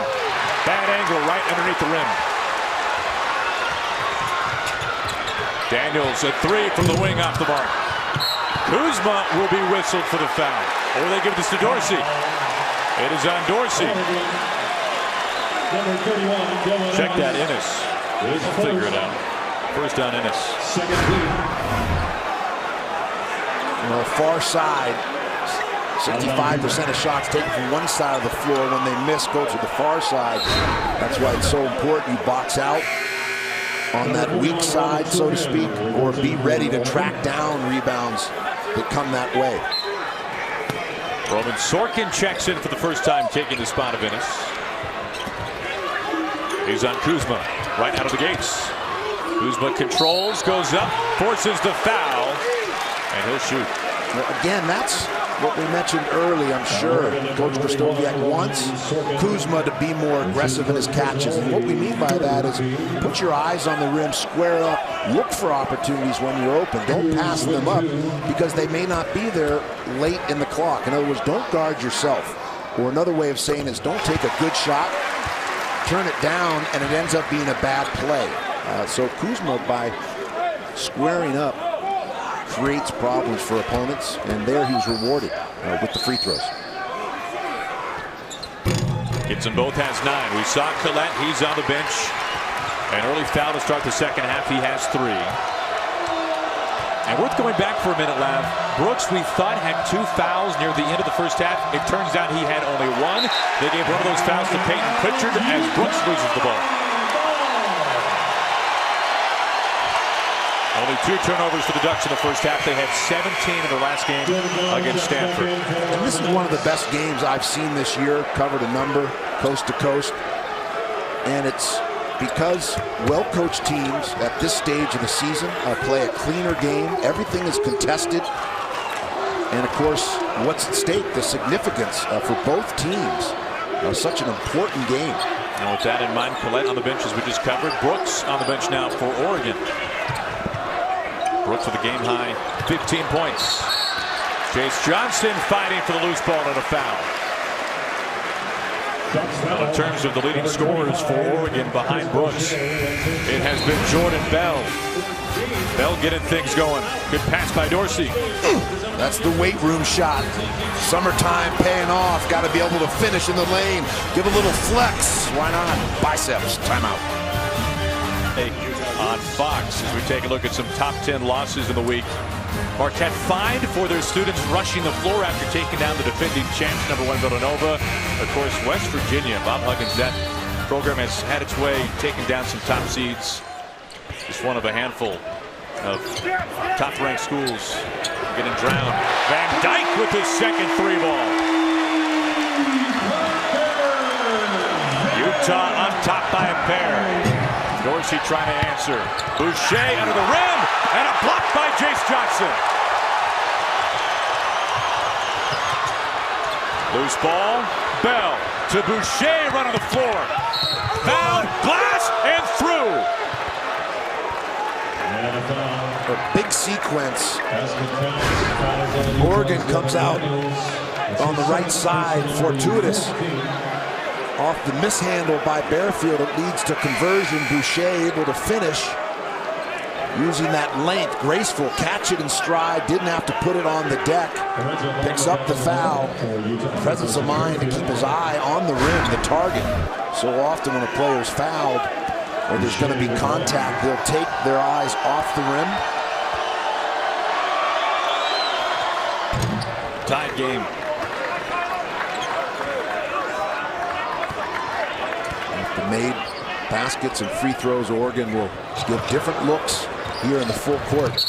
Bad angle right underneath the rim. Daniels, a 3 from the wing off the mark. Kuzma will be whistled for the foul. Or they give this to Dorsey. It is on Dorsey. Check that, Ennis. We'll figure it out. First on Ennis. second team. Far side, 65% of shots taken from one side of the floor. When they miss, go to the far side. That's why it's so important you box out on that weak side, so to speak, or be ready to track down rebounds that come that way. Roman Sorkin checks in for the first time, taking the spot of Ennis. He's on Kuzma, right out of the gates. Kuzma controls, goes up, forces the foul, and he'll shoot. Well, again, that's what we mentioned early. I'm sure Coach Krystkowiak wants Kuzma to be more aggressive in his catches. And what we mean by that is put your eyes on the rim, square up, look for opportunities when you're open. Don't pass them up because they may not be there late in the clock. In other words, don't guard yourself. Or another way of saying is don't take a good shot, turn it down, and it ends up being a bad play. So Kuzma, by squaring up creates problems for opponents, and there he was rewarded with the free throws. Gibson both has 9. We saw Collette, he's on the bench. An early foul to start the second half. He has 3. And worth going back for a minute, Lav. Brooks, we thought, had 2 fouls near the end of the first half. It turns out he had only 1. They gave one of those fouls to Peyton Pritchard as Brooks loses the ball. Only 2 turnovers for the Ducks in the first half. They had 17 in their last game against Stanford. And this is one of the best games I've seen this year. Covered a number, coast to coast. And it's because well-coached teams at this stage of the season play a cleaner game. Everything is contested. And, of course, what's at stake, the significance for both teams. Such an important game. And with that in mind, Collette on the bench as we just covered. Brooks on the bench now for Oregon. Brooks with a game-high 15 points. Chase Johnson fighting for the loose ball and a foul. Well, in terms of the leading scorers for Oregon behind Brooks, it has been Jordan Bell. Bell getting things going. Good pass by Dorsey. That's the weight room shot. Summertime paying off. Got to be able to finish in the lane. Give a little flex. Why not? Biceps. Timeout. On Fox as we take a look at some top 10 losses in the week. Marquette fined for their students rushing the floor after taking down the defending champs, #1 Villanova. Of course, West Virginia, Bob Huggins, that program has had its way, taking down some top seeds. Just one of a handful of top-ranked schools getting drowned. Van Dyke with his second 3 ball. Utah on top by a pair. Dorsey trying to answer. Boucher under the rim, and a block by Jace Johnson. Loose ball, Bell to Boucher, run on the floor. Foul, glass, and through. A big sequence. Oregon comes out on the right side, fortuitous. Off the mishandle by Bearfield, it leads to conversion. Boucher able to finish using that length, graceful, catch it in stride, didn't have to put it on the deck. Picks up the foul, presence of mind to keep his eye on the rim, the target. So often when a player's fouled or there's going to be contact, they'll take their eyes off the rim. Tied game. After made baskets and free throws, Oregon will give different looks here in the full court.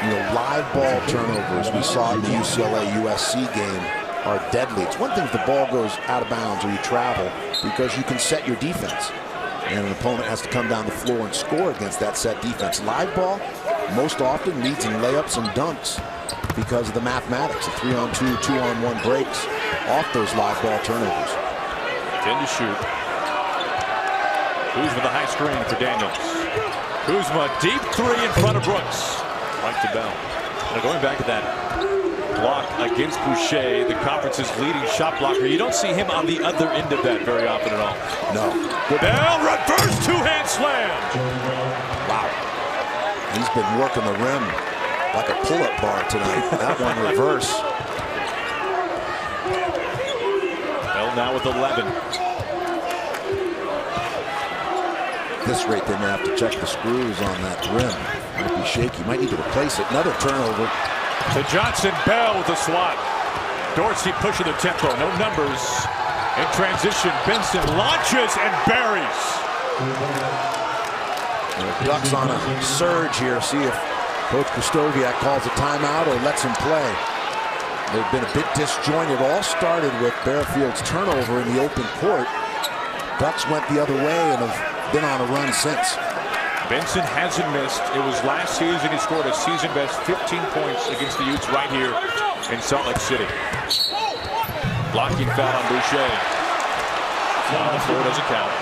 You know, live ball turnovers we saw in the UCLA-USC game are deadly. It's one thing if the ball goes out of bounds or you travel because you can set your defense. And an opponent has to come down the floor and score against that set defense. Live ball most often leads in layups and dunks because of the mathematics of 3-on-2, 2-on-1 breaks off those live ball turnovers. 10 to shoot. Kuzma the high screen for Daniels. Kuzma deep 3 in front of Brooks. Right to Bell. Now going back to that block against Boucher, the conference's leading shot blocker. You don't see him on the other end of that very often at all. No. Bell reverse two-hand slam. Wow. He's been working the rim like a pull-up bar tonight. That one reverse. Bell now with 11. This rate, they may have to check the screws on that rim. Might be shaky. Might need to replace it. Another turnover. To Johnson, Bell with the swat. Dorsey pushing the tempo. No numbers. In transition, Benson launches and buries. The Ducks on a surge here. See if Coach Krystkowiak calls a timeout or lets him play. They've been a bit disjointed. All started with Bearfield's turnover in the open court. Ducks went the other way and have been on a run since. Benson hasn't missed. It was last season he scored a season-best 15 points against the Utes right here in Salt Lake City. Blocking foul on Boucher. On the floor doesn't count.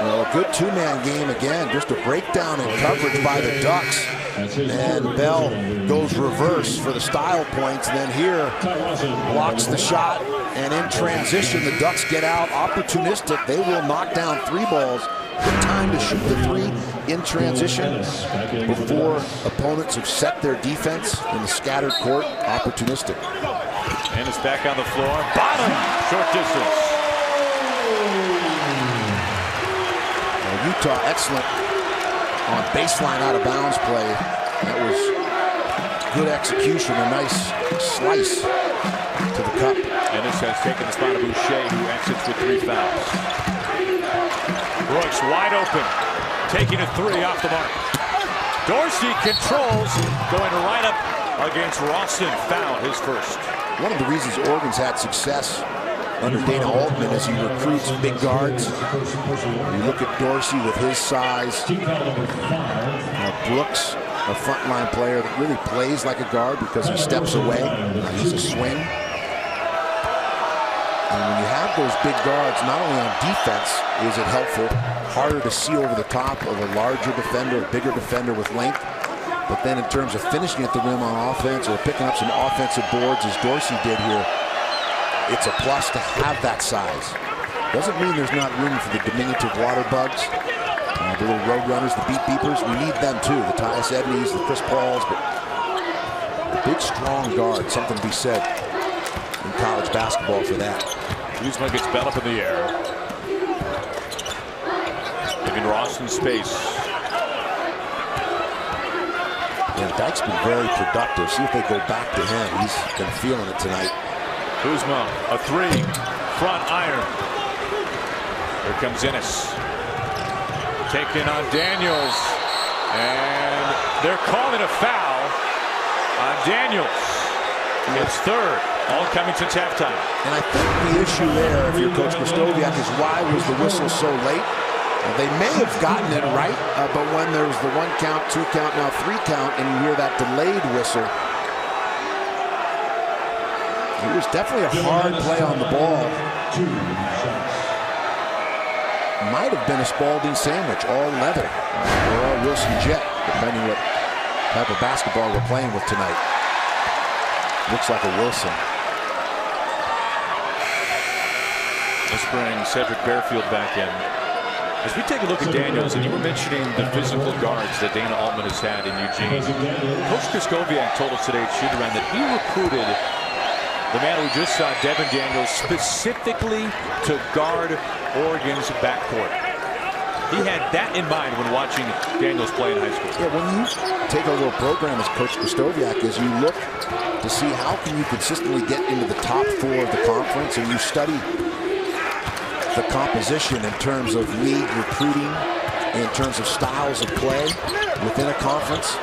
Well, a good two-man game again. Just a breakdown in coverage by the Ducks. And Bell goes reverse for the style points. And then here blocks the shot. And in transition, the Ducks get out opportunistic. They will knock down 3 balls. Good time to shoot the 3 in transition before opponents have set their defense in the scattered court. Opportunistic. And it's back on the floor. Bottom, short distance. Now, Utah excellent on baseline out of bounds play. That was good execution, a nice slice to the cup. And this has taken the spot of Boucher, who exits with 3 fouls. Brooks wide open, taking a 3 off the mark. Dorsey controls, going right up against Rawson. Foul, his first. One of the reasons Oregon's had success under Dana Altman is he recruits big guards. You look at Dorsey with his size. Brooks, a frontline player that really plays like a guard because he steps away. He's a swing. And when you have those big guards, not only on defense is it helpful, harder to see over the top of a larger defender, a bigger defender with length, but then in terms of finishing at the rim on offense or picking up some offensive boards as Dorsey did here, it's a plus to have that size. Doesn't mean there's not room for the diminutive water bugs, the little road runners, the beat beepers. We need them too, the Tyus Edneys, the Chris Pauls, but a big strong guard, something to be said in college basketball for that. Kuzma gets Bell up in the air. Giving Rawson space. Yeah, Dyke's been very productive. See if they go back to him. He's been feeling it tonight. Kuzma, a 3, front iron. Here comes Ennis. Taking on Daniels. And they're calling a foul on Daniels. It's 3rd. All coming since halftime. And I think the issue there, if you're Coach Krystkowiak, is why was the whistle so late? They may have gotten it right, but when there was the 1 count, 2 count, now 3 count, and you hear that delayed whistle, it was definitely a hard play on the ball. Might have been a Spalding sandwich, all leather, or all Wilson Jet, depending what type of basketball we're playing with tonight. Looks like a Wilson. This brings Cedric Bearfield back in. As we take a look at Daniels, and you were mentioning the physical guards that Dana Altman has had in Eugene. Coach Krystkowiak told us today at shoot-around that he recruited the man we just saw, Devin Daniels, specifically to guard Oregon's backcourt. He had that in mind when watching Daniels play in high school. Yeah, when you take a little program as Coach Krystkowiak, as you look to see how can you consistently get into the top 4 of the conference, and you study the composition in terms of league recruiting, in terms of styles of play within a conference.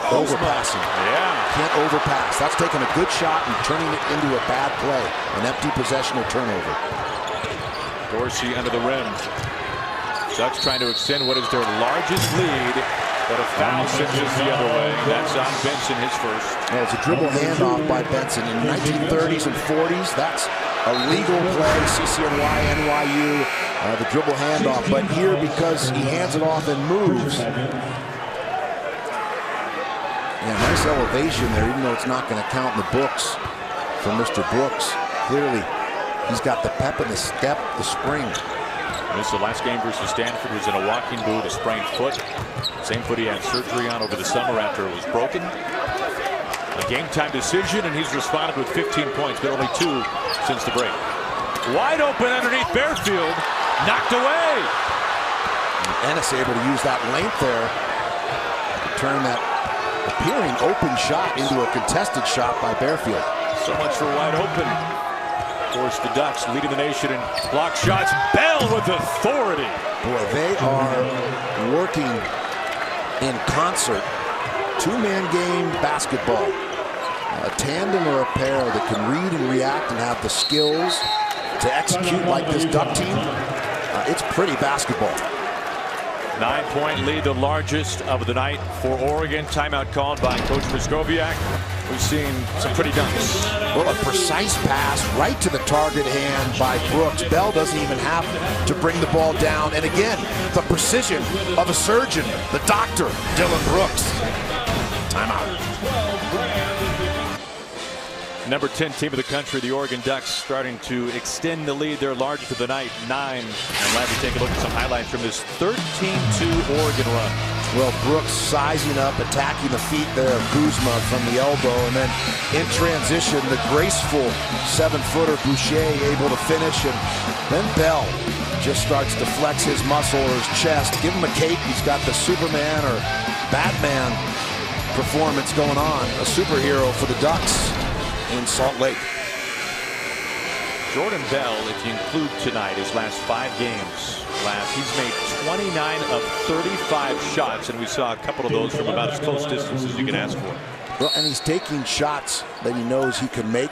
Overpassing. Yeah. Can't overpass. That's taking a good shot and turning it into a bad play. An empty possession or turnover. Dorsey under the rim. Ducks trying to extend what is their largest lead, but a foul sends us the other way. That's on Benson, his first. Well, it's a dribble handoff by Benson. In 1930s and 40s, that's a legal play, CCNY, NYU, the dribble handoff. But here, because he hands it off and moves. Yeah, nice elevation there, even though it's not going to count in the books for Mr. Brooks. Clearly, he's got the pep and the step, the spring. This is the last game versus Stanford. He was in a walking boot, a sprained foot. Same foot he had surgery on over the summer after it was broken. A game-time decision, and he's responded with 15 points, but only 2 since the break. Wide open underneath Bearfield, knocked away. And Ennis able to use that length there to turn that appearing open shot into a contested shot by Bearfield. So much for wide open. Of course, the Ducks leading the nation in block shots. Bell with authority. Boy, they are working in concert. 2-man game basketball. A tandem or a pair that can read and react and have the skills to execute like this Duck team. It's pretty basketball. 9-point lead, the largest of the night for Oregon. Timeout called by Coach Krystkowiak. We've seen some pretty dunks. Well, a precise pass right to the target hand by Brooks. Bell doesn't even have to bring the ball down. And again, the precision of a surgeon, the doctor, Dylan Brooks. Timeout. Number 10 team of the country, the Oregon Ducks, starting to extend the lead. They're largest of the night, 9. And let me take a look at some highlights from this 13-2 Oregon run. Well, Brooks sizing up, attacking the feet there of Kuzma from the elbow, and then in transition, the graceful 7-footer Boucher able to finish, and then Bell just starts to flex his muscle or his chest. Give him a cape. He's got the Superman or Batman performance going on. A superhero for the Ducks in Salt Lake. Jordan Bell, if you include tonight, his last 5 games, he's made 29 of 35 shots, and we saw a couple of those from about as close distance as you can ask for. Well, and he's taking shots that he knows he can make.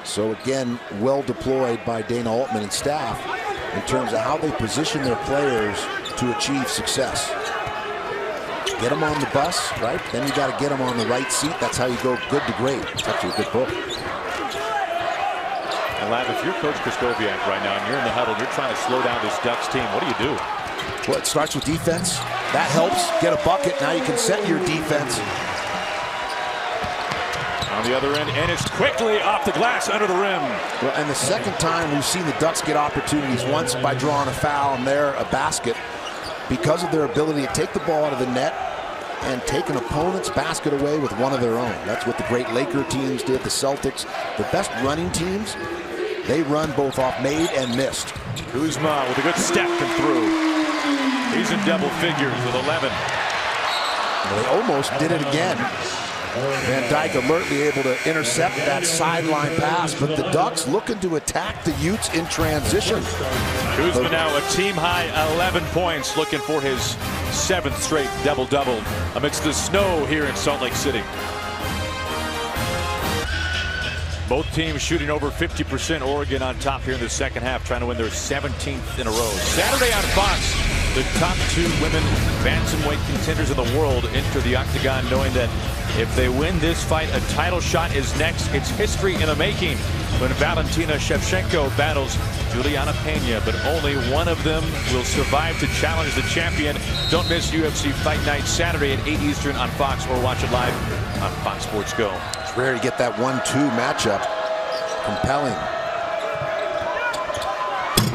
So again, well deployed by Dana Altman and staff in terms of how they position their players to achieve success. Get them on the bus, right? Then you got to get them on the right seat. That's how you go good to great. It's actually a good book. And Lav, if you're Coach Krystkowiak right now and you're in the huddle, you're trying to slow down this Ducks team, what do you do? Well, it starts with defense. That helps. Get a bucket. Now you can set your defense. On the other end, Ennis quickly off the glass under the rim. Well, and the second time we've seen the Ducks get opportunities, once by drawing a foul and there a basket, because of their ability to take the ball out of the net and take an opponent's basket away with one of their own. That's what the great Laker teams did, the Celtics. The best running teams, they run both off made and missed. Kuzma with a good step and through. He's in double figures with 11. Well, they almost did it again. Van Dyke alertly able to intercept that sideline pass, but the Ducks looking to attack the Utes in transition. Kuzma now a team-high 11 points, looking for his 7th straight double-double amidst the snow here in Salt Lake City. Both teams shooting over 50%. Oregon on top here in the second half, trying to win their 17th in a row. Saturday on Fox, the top 2 women bantamweight contenders in the world enter the octagon, knowing that if they win this fight, a title shot is next. It's history in the making when Valentina Shevchenko battles Juliana Pena, but only one of them will survive to challenge the champion. Don't miss UFC Fight Night Saturday at 8 Eastern on Fox, or watch it live on Fox Sports Go. It's rare to get that 1-2 matchup. Compelling.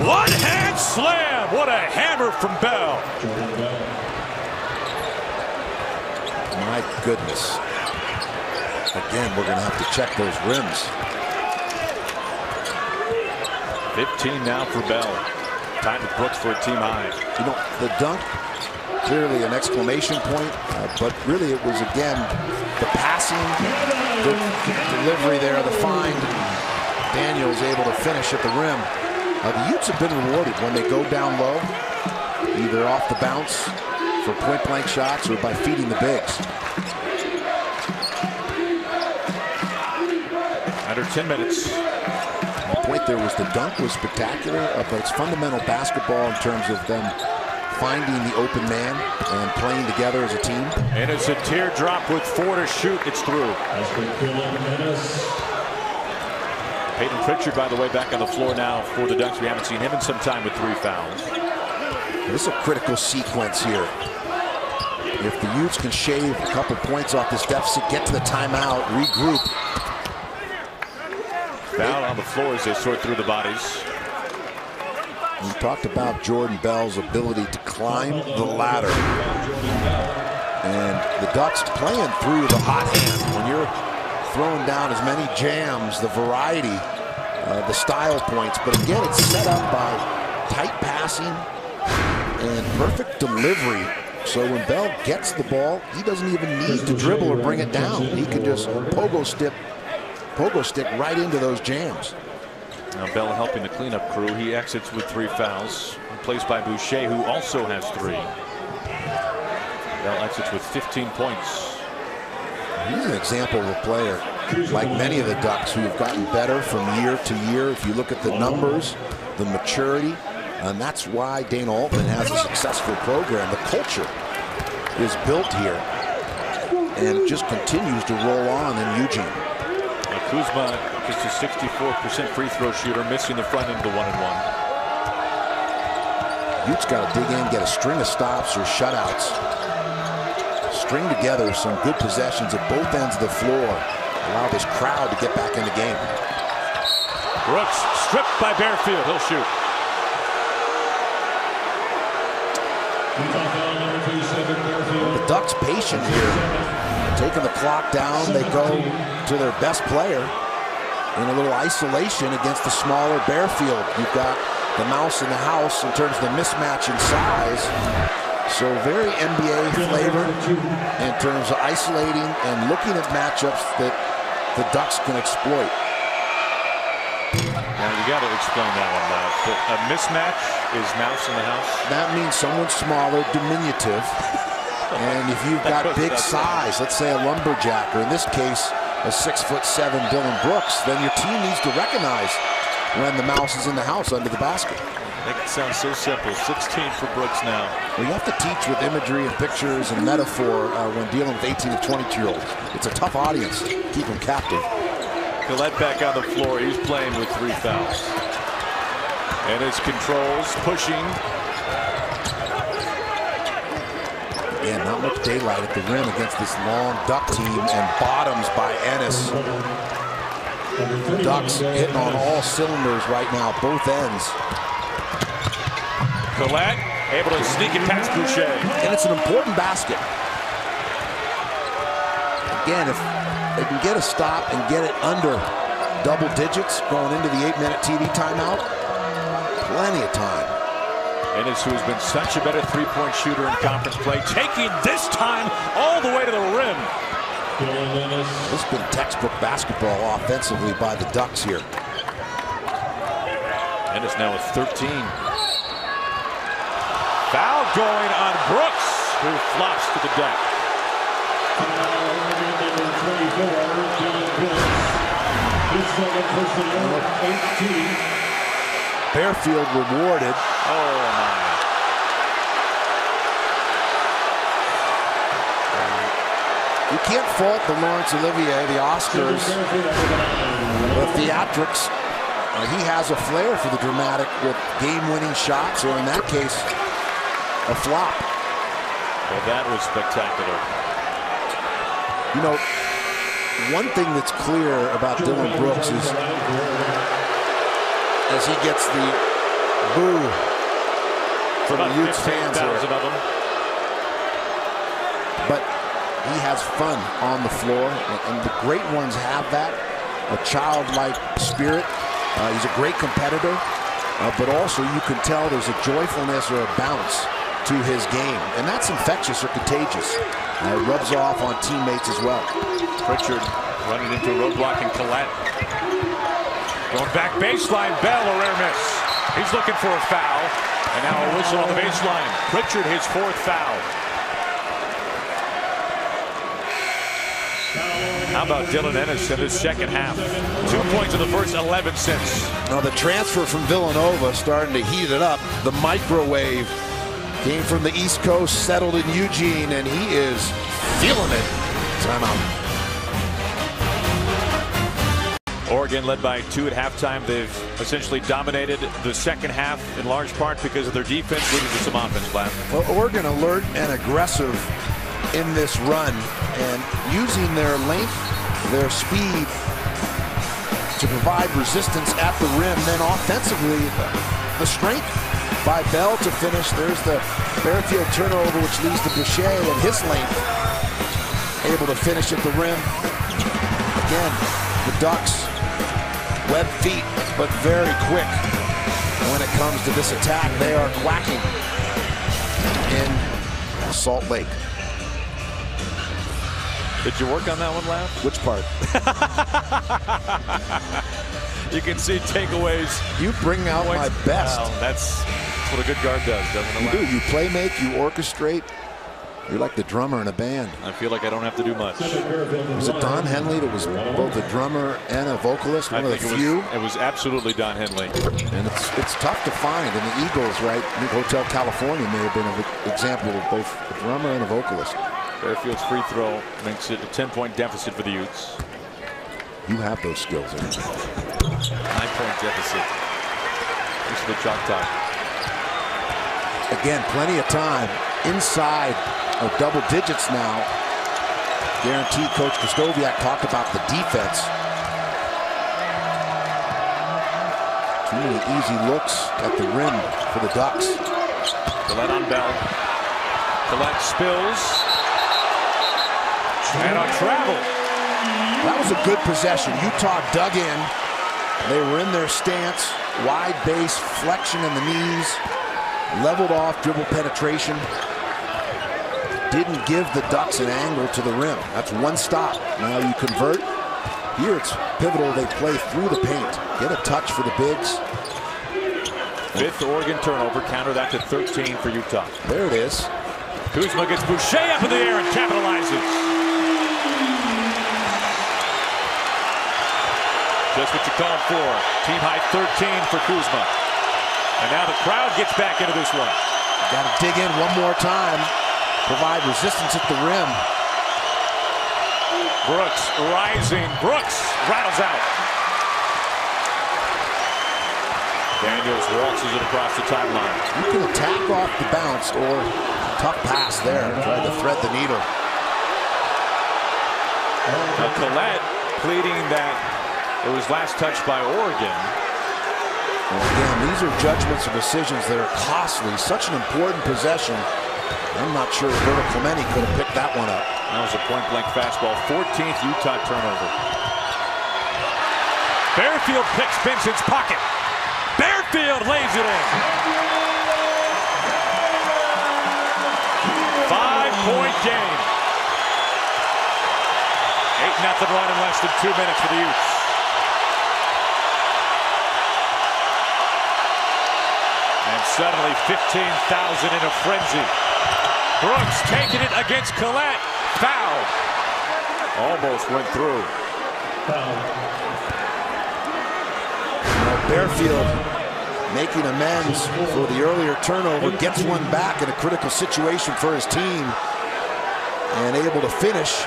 One hand slam. What a hammer from Bell. My goodness. Again, we're going to have to check those rims. 15 now for Bell. Time with Brooks for a team high. You know, the dunk, clearly an exclamation point, but really it was, again, the passing, the delivery there, the find. Daniels able to finish at the rim. The Utes have been rewarded when they go down low, either off the bounce for point-blank shots or by feeding the bigs. Under 10 minutes. The point there was the dunk was spectacular, but it's fundamental basketball in terms of them finding the open man and playing together as a team. And it's a teardrop with 4 to shoot. It's through. Peyton Pritchard, by the way, back on the floor now for the Ducks. We haven't seen him in some time with 3 fouls. This is a critical sequence here. If the Utes can shave a couple points off this deficit, get to the timeout, regroup. Foul on the floor as they sort through the bodies. We talked about Jordan Bell's ability to climb the ladder. And the Ducks playing through the hot hand. When you're throwing down as many jams, the variety, the style points. But again, it's set up by tight passing and perfect delivery. So when Bell gets the ball, he doesn't even need to dribble or bring it down. He can just pogo stick right into those jams. Now Bell helping the cleanup crew. He exits with 3 fouls, replaced by Boucher, who also has 3. Bell exits with 15 points. He's an example of a player, like many of the Ducks, who have gotten better from year to year. If you look at the numbers, the maturity, and that's why Dana Altman has a successful program. The culture is built here, and it just continues to roll on in Eugene. Kuzma, just a 64% free throw shooter, missing the front end of the 1-and-1. Utes got to dig in, get a string of stops or shutouts. String together some good possessions at both ends of the floor. allow this crowd to get back in the game. Brooks stripped by Barefield. He'll shoot. The Ducks patient here, taking the clock down. They go to their best player in a little isolation against the smaller Barefield. You've got the mouse in the house in terms of the mismatch in size. So very NBA flavor in terms of isolating and looking at matchups that the Ducks can exploit. Now you got to explain that one, Lav. A mismatch is mouse in the house. That means someone smaller, diminutive. And if you've got big size, let's say a lumberjack, or in this case, a 6'7" Dillon Brooks, then your team needs to recognize when the mouse is in the house under the basket. That sounds so simple. 16 for Brooks now. Well, you have to teach with imagery and pictures and metaphor when dealing with 18 to 22-year-olds. It's a tough audience. Keep them captive. Collette back on the floor. He's playing with 3 fouls. And his controls, pushing. Again, not much daylight at the rim against this long Duck team, and bottoms by Ennis. The Ducks hitting on all cylinders right now, both ends. Collette able to sneak it past Boucher. And it's an important basket. Again, if they can get a stop and get it under double digits going into the 8-minute TV timeout, plenty of time. Ennis, who has been such a better three-point shooter in conference play, taking this time all the way to the rim. This has been textbook basketball offensively by the Ducks here. Ennis now with 13. Foul going on Brooks, who flops to the deck. Barefield rewarded. Oh my. You can't fault the Laurence Olivier, the Oscars, the theatrics. He has a flair for the dramatic with game-winning shots, or in that case, a flop. Well, that was spectacular. You know, one thing that's clear about Dillon Brooks is as he gets the boo from the Utes fans here. Of them. But he has fun on the floor, and the great ones have that, a childlike spirit. He's a great competitor, but also you can tell there's a joyfulness or a bounce to his game, and that's infectious or contagious. It rubs off on teammates as well. Pritchard running into a roadblock, and Collette going back baseline. Bell, a rare miss. He's looking for a foul, and now a whistle on the baseline. Pritchard, his 4th foul. How about Dylan Ennis in his second half? 2 points in the first 11 since. Now the transfer from Villanova starting to heat it up. The microwave came from the East Coast, settled in Eugene, and he is feeling it. Timeout. Oregon led by 2 at halftime. They've essentially dominated the second half in large part because of their defense, leading to some offense. Well, Oregon alert and aggressive in this run, and using their length, their speed to provide resistance at the rim. Then offensively, the strength by Bell to finish. There's the Barefield turnover, which leads to Boucher and his length, able to finish at the rim. Again, the Ducks, web feet, but very quick when it comes to this attack. They are quacking in Salt Lake. Did you work on that one, Lav? Which part? You can see takeaways. You bring out my best. Well, that's what a good guard does, doesn't it? You do. You play make, you orchestrate. You're like the drummer in a band. I feel like I don't have to do much. Was it Don Henley that was both a drummer and a vocalist? One of the few? It was absolutely Don Henley. And it's tough to find. And the Eagles, right? Hotel California may have been an example of both a drummer and a vocalist. Barefield's free throw makes it a 10-point deficit for the Utes. You have those skills. 9-point deficit. This is the chalk talk. Again, plenty of time inside of double digits now. Guaranteed Coach Krystkowiak talked about the defense. Too many easy looks at the rim for the Ducks. Collette on Bell. Collette spills. And on travel. That was a good possession. Utah dug in. They were in their stance. Wide base, flexion in the knees. Leveled off, dribble penetration. Didn't give the Ducks an angle to the rim. That's one stop. Now you convert. Here it's pivotal. They play through the paint. Get a touch for the bigs. Fifth Oregon turnover. Counter that to 13 for Utah. There it is. Kuzma gets Boucher up in the air and capitalizes. Just what you called for. Team high 13 for Kuzma. And now the crowd gets back into this one. Got to dig in one more time. Provide resistance at the rim. Brooks rising. Brooks rattles out. Daniels waltzes it across the timeline. You can attack off the bounce or tough pass there. Tried to thread the needle. Now Collette pleading that it was last touched by Oregon. And again, these are judgments and decisions that are costly. Such an important possession. I'm not sure Roberto Clemente could have picked that one up. That was a point-blank fastball. 14th Utah turnover. Barefield picks Benson's pocket. Barefield lays it in. 5-point game. 8-0 run in less than 2 minutes for the Utes. And suddenly 15,000 in a frenzy. Brooks taking it against Collette. Foul. Almost went through. Barefield making amends for the earlier turnover, gets one back in a critical situation for his team, and able to finish.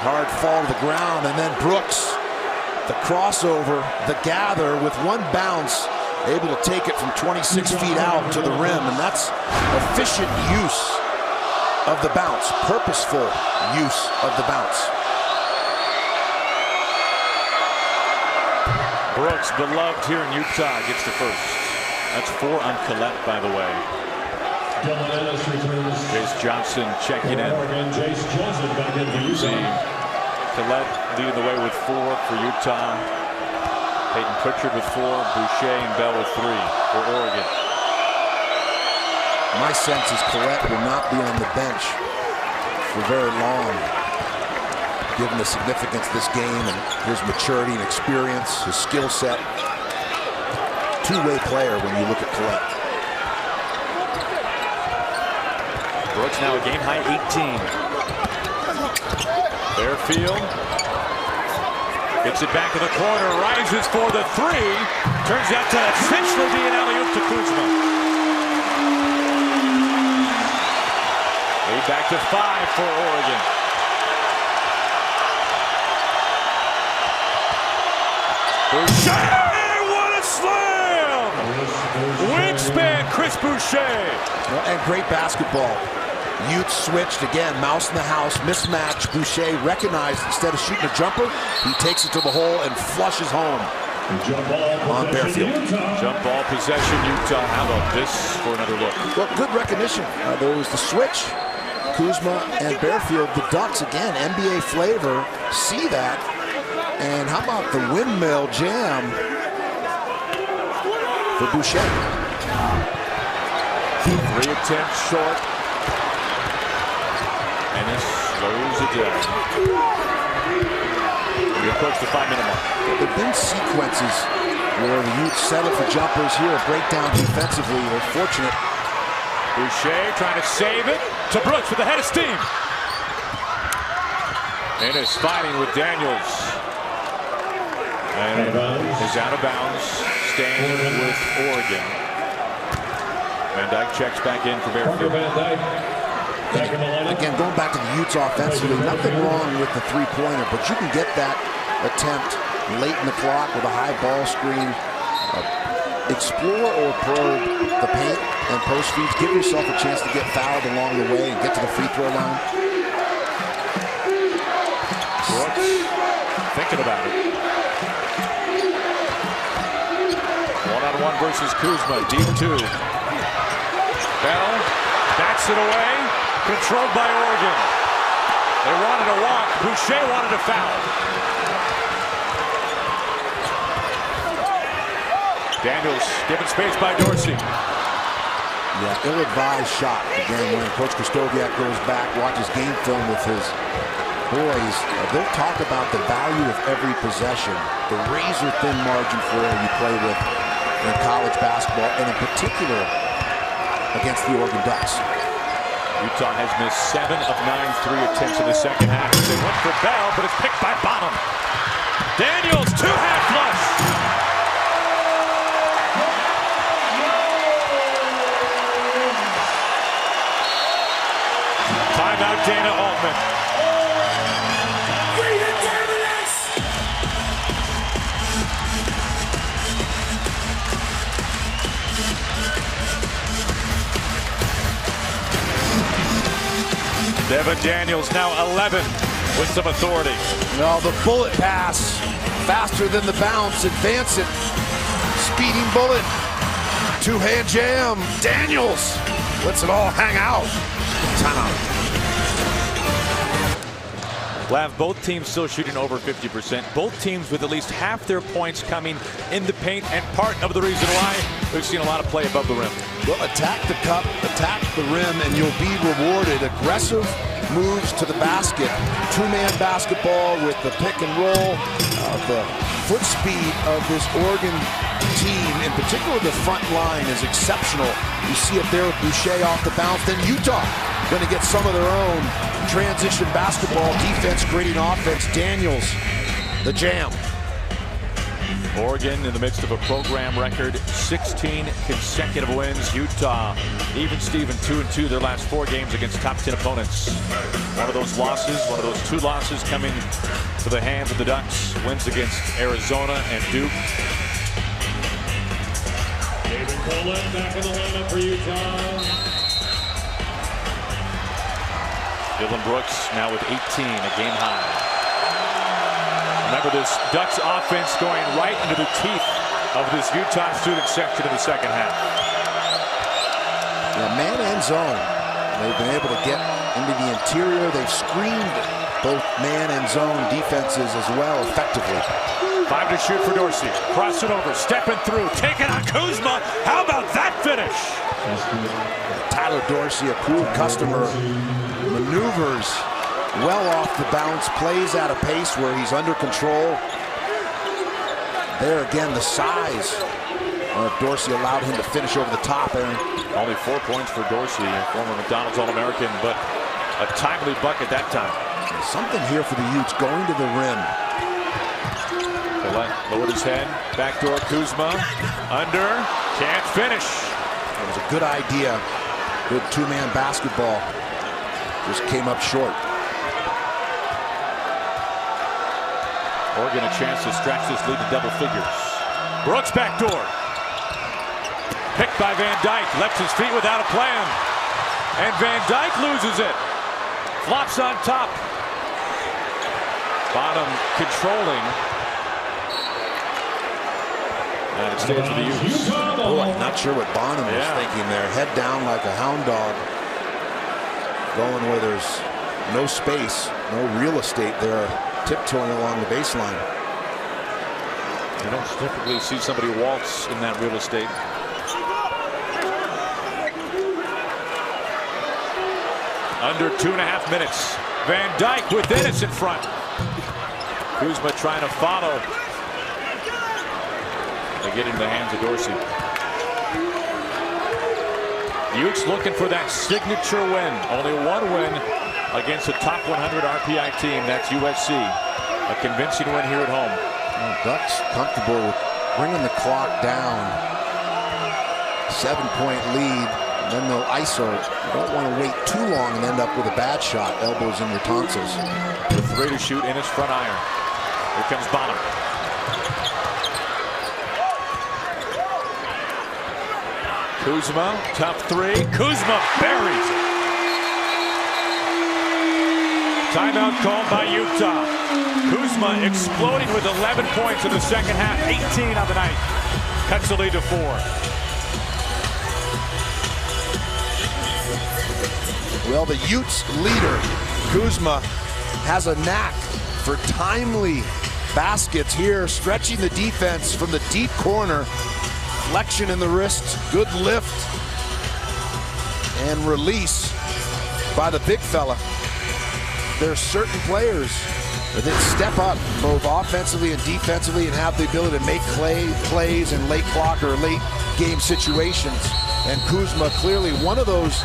Hard fall to the ground, and then Brooks, the crossover, the gather with one bounce, able to take it from 26 feet out to the rim, and that's efficient use of the bounce, purposeful use of the bounce. Brooks, beloved here in Utah, gets the first. That's 4 on Collette, by the way. Jace Johnson checking in. Using Collette leading the way with 4 for Utah. Peyton Pritchard with 4, Boucher and Bell with 3 for Oregon. My sense is Collette will not be on the bench for very long, given the significance of this game and his maturity and experience, his skill set. Two-way player when you look at Collette. Brooks now a game-high 18. Barefield gets it back in the corner, rises for the 3. Turns out to essentially be an alley-oop to Kuzma. Lead back to 5 for Oregon. Boucher, what a slam! Wingspan, Chris Boucher. And great basketball. Utes switched again, mouse in the house, mismatch. Boucher recognized instead of shooting a jumper, he takes it to the hole and flushes home on Barefield. Jump ball possession, Utah. How about this for another look? Well, good recognition. There was the switch. Kuzma and Barefield, the Ducks again, NBA flavor, see that. And how about the windmill jam for Boucher? 3 attempts short. And this slows it down. We approach the 5-minute mark. There have been sequences where the Utes settle for jumpers here, a breakdown defensively. They're fortunate. Boucher trying to save it to Brooks with the head of steam. Ennis fighting with Daniels. And is out of bounds, staying with Oregon. Van Dyke checks back in for Barefield. Again, going back to the Utes offensively, nothing wrong with the three-pointer, but you can get that attempt late in the clock with a high ball screen. Explore or probe the paint and post feeds. Give yourself a chance to get fouled along the way and get to the free throw line. thinking about it. One-on-one versus Kuzma, deep two. Bell bats it away, controlled by Oregon. They wanted a walk, Boucher wanted a foul. Daniels given space by Dorsey. Yeah, ill-advised shot again when Coach Krystkowiak goes back, watches game film with his boys. They'll talk about the value of every possession, the razor-thin margin for error you play with in college basketball, and in particular against the Oregon Ducks. Utah has missed 7 of 9 3 attempts in the second half. They went for Bell, but it's picked by Bonham. Daniels, two-hand flush. Timeout, Dana Altman. Devin Daniels now 11 with some authority. No, the bullet pass, faster than the bounce, advance it. Speeding bullet, two-hand jam. Daniels lets it all hang out. Timeout. Lav, both teams still shooting over 50%. Both teams with at least half their points coming in the paint, and part of the reason why we've seen a lot of play above the rim. Well, attack the cup, attack the rim, and you'll be rewarded. Aggressive moves to the basket. Two-man basketball with the pick and roll. The foot speed of this Oregon team, in particular the front line, is exceptional. You see it there with Boucher off the bounce. Then Utah going to get some of their own transition basketball, defense creating offense. Daniels, the jam. Oregon in the midst of a program record 16 consecutive wins. Utah even Steven 2-2 their last 4 games against top 10 opponents. One of those losses, one of those 2 losses coming to the hands of the Ducks. Wins against Arizona and Duke. David Collette back in the lineup for Utah. Dylan Brooks now with 18, a game high. Remember this Ducks offense going right into the teeth of this Utah student section in the second half. Yeah, man and zone. They've been able to get into the interior. They've screened both man and zone defenses as well effectively. 5 to shoot for Dorsey. Cross it over, stepping through, taking on Kuzma. How about that finish? Tyler Dorsey, a cool customer, maneuvers well off the bounce, plays at a pace where he's under control. There again, the size of Dorsey allowed him to finish over the top, Aaron. Only 4 points for Dorsey, former McDonald's All-American, but a timely bucket that time. Something here for the Utes, going to the rim. Collette lowered his head, backdoor Kuzma, under, can't finish. It was a good idea. Good two-man basketball. Just came up short. Oregon a chance to stretch this lead to double figures. Brooks backdoor. Picked by Van Dyke. Left his feet without a plan. And Van Dyke loses it. Flops on top. Bonham controlling. And it stays for the Utes. Boy, not sure what Bonham was thinking there. Head down like a hound dog. Going where there's no space, no real estate there. Tiptoeing along the baseline. You don't typically see somebody waltz in that real estate. Under 2.5 minutes. Van Dyke with innocent front. Kuzma trying to follow. They get into the hands of Dorsey. Utes looking for that signature win. Only one win against a top 100 RPI team. That's USC. A convincing win here at home. Well, Ducks comfortable with bringing the clock down. 7-point lead. Then they'll ISO. You don't want to wait too long and end up with a bad shot. Elbows in your tonsils. With 3 to shoot in his front iron. Here comes Bonham. Kuzma, tough 3. Kuzma buries it. Timeout called by Utah. Kuzma exploding with 11 points in the second half, 18 on the night. Cuts the lead to 4. Well, the Utes leader, Kuzma, has a knack for timely baskets here, stretching the defense from the deep corner. Flexion in the wrist, good lift, and release by the big fella. There are certain players that step up both offensively and defensively and have the ability to make plays in late clock or late game situations. And Kuzma clearly one of those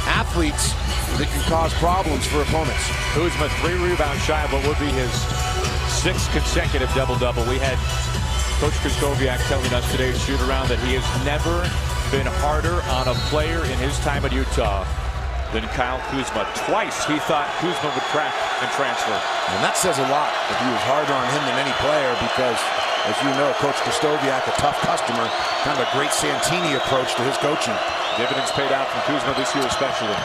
athletes that can cause problems for opponents. Kuzma 3 rebounds shy of what would be his 6th consecutive double-double. We had Coach Krystkowiak telling us today's shoot-around that he has never been harder on a player in his time at Utah than Kyle Kuzma. Twice he thought Kuzma would crack and transfer. And that says a lot if he was harder on him than any player, because, as you know, Coach Krystkowiak, a tough customer, kind of a great Santini approach to his coaching. Dividends paid out from Kuzma this year especially.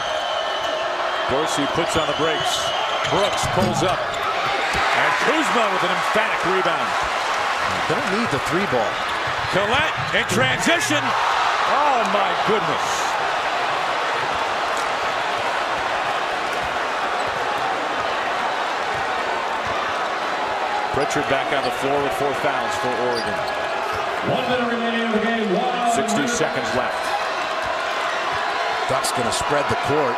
Dorsey puts on the brakes. Brooks pulls up. And Kuzma with an emphatic rebound. Don't need the 3 ball. Collette in transition. Oh my goodness. Pritchard back on the floor with 4 fouls for Oregon. 1 minute remaining in the game. 60 seconds left. Ducks going to spread the court.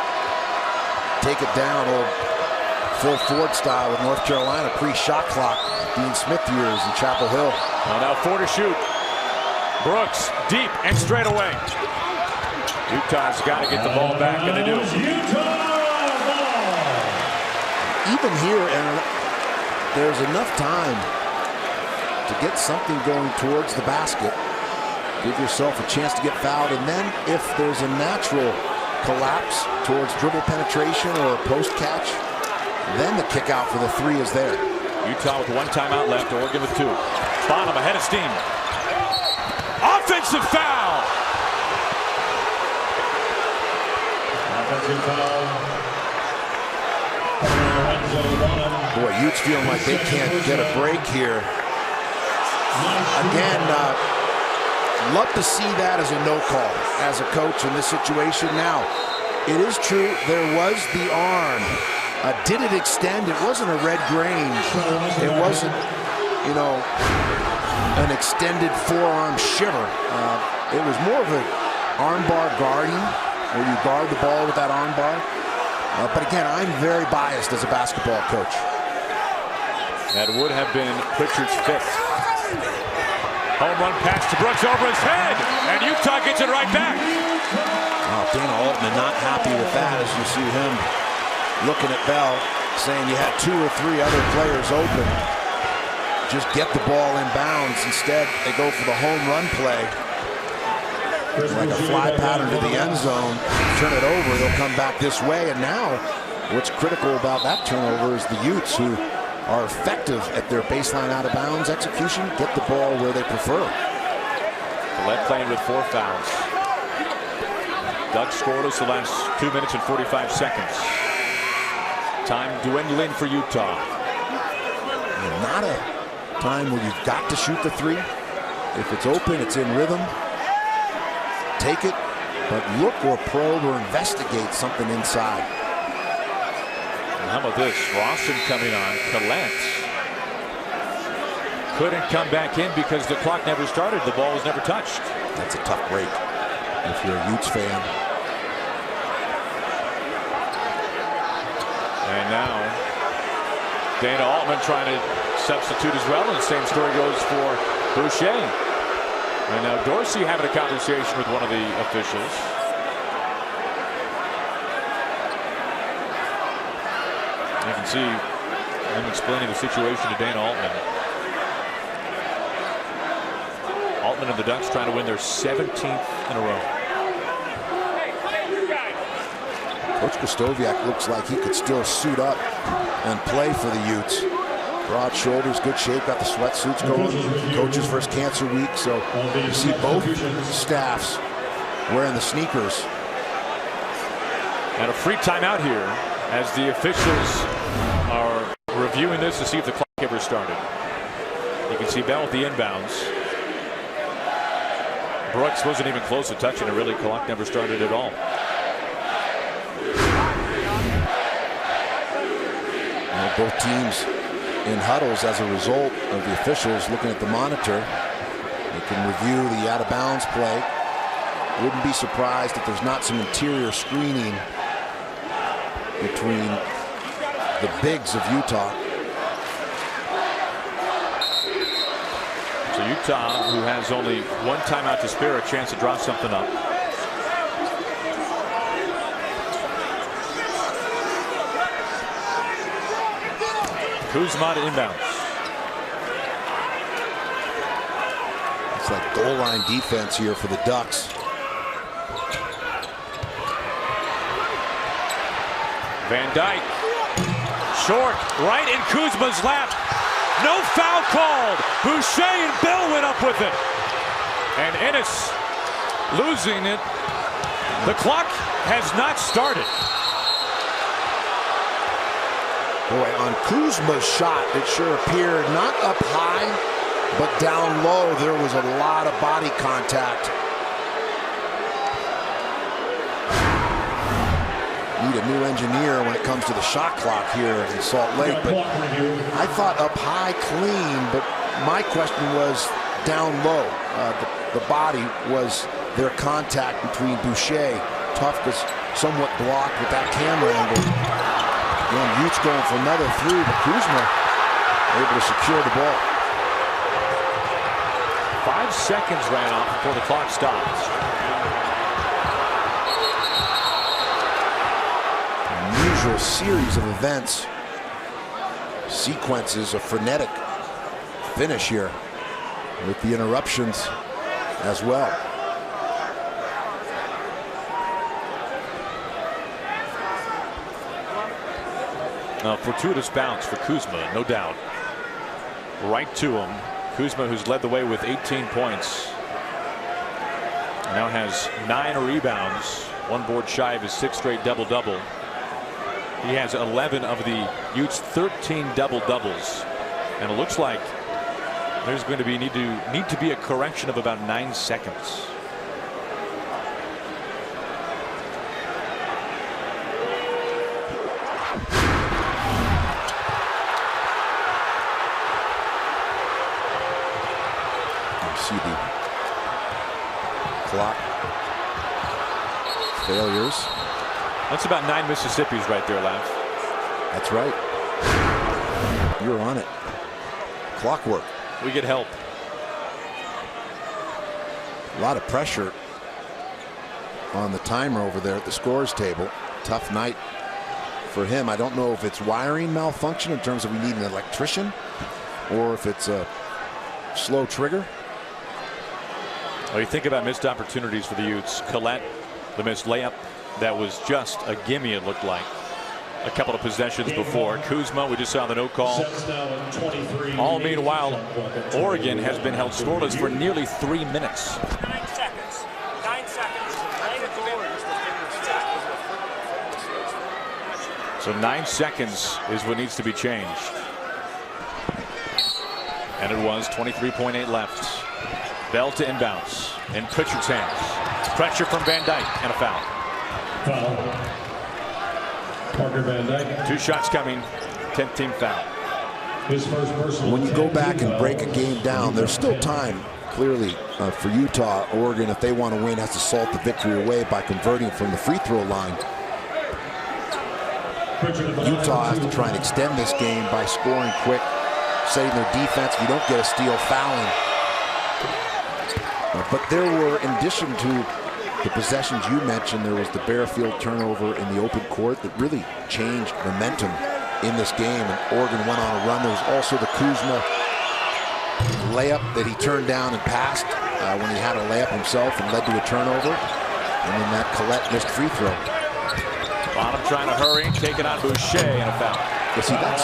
Take it down, old Phil Ford style with North Carolina pre-shot clock. Dean Smith years in Chapel Hill. Well, now 4 to shoot. Brooks deep and straight away. Utah's got to get the ball back, and they do. Even here, and there's enough time to get something going towards the basket. Give yourself a chance to get fouled, and then if there's a natural collapse towards dribble penetration or a post catch, then the kick out for the 3 is there. Utah with 1 timeout left, Oregon with 2. Bonham ahead of steam. Offensive foul! Offensive foul. Boy, Utes feeling like they can't get a break here. Again, love to see that as a no call as a coach in this situation. Now, it is true there was the arm. Did it extend? It wasn't a red Grange. It wasn't, you know, an extended forearm shiver. It was more of an armbar guarding, where you guard the ball with that armbar. But again, I'm very biased as a basketball coach. That would have been Pritchard's 5th. Home run pass to Brooks over his head, and Utah gets it right back. Oh, Dana Altman not happy with that, as you see him looking at Bell, saying you had 2 or 3 other players open. Just get the ball in bounds. Instead, they go for the home run play. Like a fly pattern to the end zone. Turn it over, they'll come back this way. And now, what's critical about that turnover is the Utes, who are effective at their baseline out of bounds execution, get the ball where they prefer. Collette playing with 4 fouls. Doug scoreless the last 2 minutes and 45 seconds. Time dwindling for Utah. Not a time where you've got to shoot the 3. If it's open, it's in rhythm. Take it, but look or probe or investigate something inside. And how about this? Rawson coming on. Collette couldn't come back in because the clock never started. The ball was never touched. That's a tough break if you're a Utes fan. And now Dana Altman trying to substitute as well, and the same story goes for Boucher. And now Dorsey having a conversation with one of the officials. You can see him explaining the situation to Dana Altman. Altman and the Ducks trying to win their 17th in a row. Coach Krystkowiak looks like he could still suit up and play for the Utes. Broad shoulders, good shape, got the sweatsuits going. Coaches versus Cancer Week, so you see both staffs wearing the sneakers. And a free timeout here as the officials are reviewing this to see if the clock ever started. You can see Bell with the inbounds. Brooks wasn't even close to touching it. Really, clock never started at all. Well, both teams in huddles as a result of the officials looking at the monitor. They can review the out-of-bounds play. Wouldn't be surprised if there's not some interior screening between the bigs of Utah. So Utah, who has only one timeout to spare, a chance to draw something up. Kuzma to inbounds. It's like goal line defense here for the Ducks. Van Dyke, short, right in Kuzma's lap. No foul called. Boucher and Bell went up with it. And Ennis losing it. The clock has not started. Boy, on Kuzma's shot, it sure appeared not up high, but down low. There was a lot of body contact. Need a new engineer when it comes to the shot clock here in Salt Lake. But I thought up high clean, but my question was down low. The body was their contact between Boucher. Tufka's somewhat blocked with that camera angle. Again, Utes going for another three, but Kuzma able to secure the ball. 5 seconds ran off before the clock stopped. Unusual series of events, sequences, a frenetic finish here with the interruptions as well. Fortuitous bounce for Kuzma, no doubt. Right to him. Kuzma, who's led the way with 18 points, now has 9 rebounds, one board shy of his 6th straight double-double. He has 11 of the Utes' 13 double-doubles, and it looks like there's going to be need to be a correction of about 9 seconds. See the clock failures. That's about 9 Mississippis right there, Lav. That's right. You're on it. Clockwork. We get help. A lot of pressure on the timer over there at the scores table. Tough night for him. I don't know if it's wiring malfunction in terms of we need an electrician or if it's a slow trigger. Well, you think about missed opportunities for the Utes. Collette, the missed layup that was just a gimme, it looked like. A couple of possessions before. Kuzma, we just saw the no call. All meanwhile, Oregon has been held scoreless for nearly 3 minutes. 9 seconds. 9 seconds. So 9 seconds is what needs to be changed. And it was 23.8 left. Bell to inbounds in Pritchard's hands. Pressure from Van Dyke and a foul. Parker Van Dyke. 2 shots coming. 10th team foul. His first personal. When you go back and break a game down, there's still time, clearly, for Utah. Oregon, if they want to win, has to salt the victory away by converting from the free throw line. Utah has to try and extend this game by scoring quick, setting their defense. If you don't get a steal, fouling. But there were, in addition to the possessions you mentioned, there was the Bearfield turnover in the open court that really changed momentum in this game, and Oregon went on a run. There was also the Kuzma layup that he turned down and passed when he had a layup himself and led to a turnover, and then that Collette missed free throw. Bonham trying to hurry, taking on Boucher and a foul. But see, that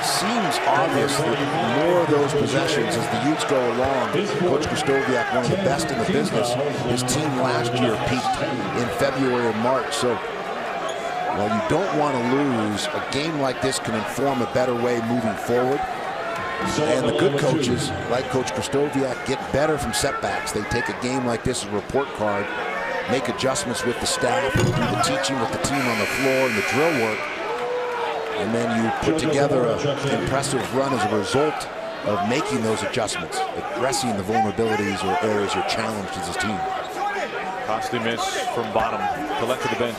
seems obvious that more of those possessions as the Utes go along. Coach Krzysztofiak, one of the best in the business. His team last year peaked in February and March. So Well, you don't want to lose. A game like this can inform a better way moving forward. And the good coaches, like Coach Krystkowiak, get better from setbacks. They take a game like this as a report card, make adjustments with the staff, do the teaching with the team on the floor and the drill work, and then you put together an impressive run as a result of making those adjustments, addressing the vulnerabilities or areas you're challenged as a team. Costly miss from Bonham. Collect to the bench.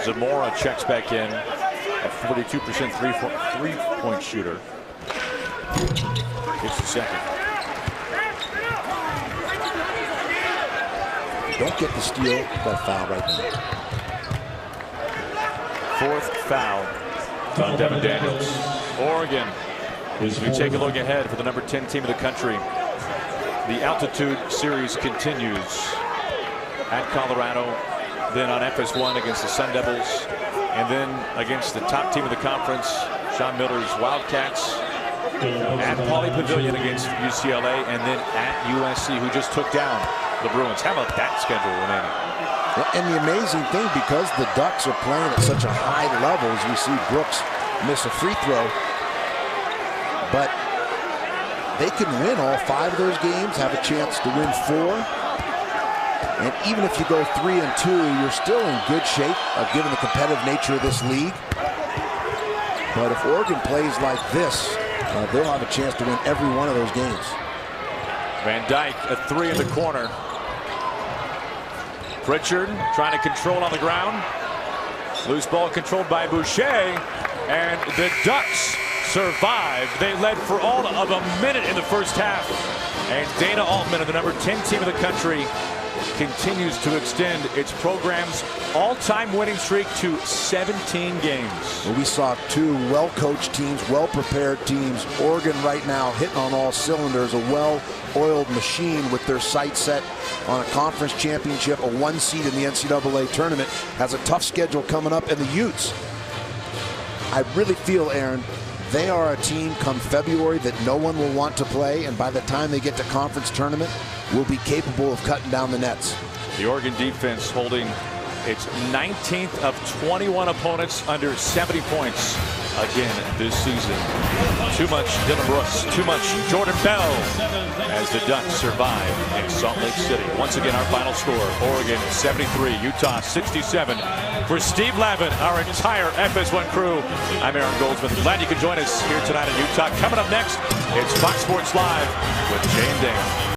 Zamora checks back in. A 42% three-point shooter. Gets the second. Don't get the steal, that foul right now. Fourth foul on Devin Daniels. Oregon. We take a look ahead for the number 10 team of the country. The altitude series continues at Colorado, then on FS1 against the Sun Devils, and then against the top team of the conference, Sean Miller's Wildcats, at Pauley Pavilion against UCLA, and then at USC, who just took down the Bruins. How about that schedule remaining? And the amazing thing, because the Ducks are playing at such a high level, as we see Brooks miss a free throw, but they can win all 5 of those games, have a chance to win 4. And even if you go 3-2, you're still in good shape, given the competitive nature of this league. But if Oregon plays like this, they'll have a chance to win every one of those games. Van Dyke, a 3 in the corner. Pritchard trying to control on the ground. Loose ball controlled by Boucher. And the Ducks survived. They led for all of a minute in the first half. And Dana Altman, of the number 10 team of the country, continues to extend its program's all-time winning streak to 17 games. Well, we saw 2 well-coached teams, well-prepared teams. Oregon right now hitting on all cylinders, a well-oiled machine with their sights set on a conference championship, a 1 seed in the NCAA tournament, has a tough schedule coming up, and the Utes, I really feel, Aaron, they are a team come February that no one will want to play, and by the time they get to conference tournament, will be capable of cutting down the nets. The Oregon defense holding its 19th of 21 opponents under 70 points again this season. Too much Dylan Brooks, too much Jordan Bell as the Ducks survive in Salt Lake City. Once again, our final score, Oregon 73, Utah 67. For Steve Lavin, our entire FS1 crew, I'm Aaron Goldsmith. Glad you could join us here tonight in Utah. Coming up next, it's Fox Sports Live with Jay and Dana.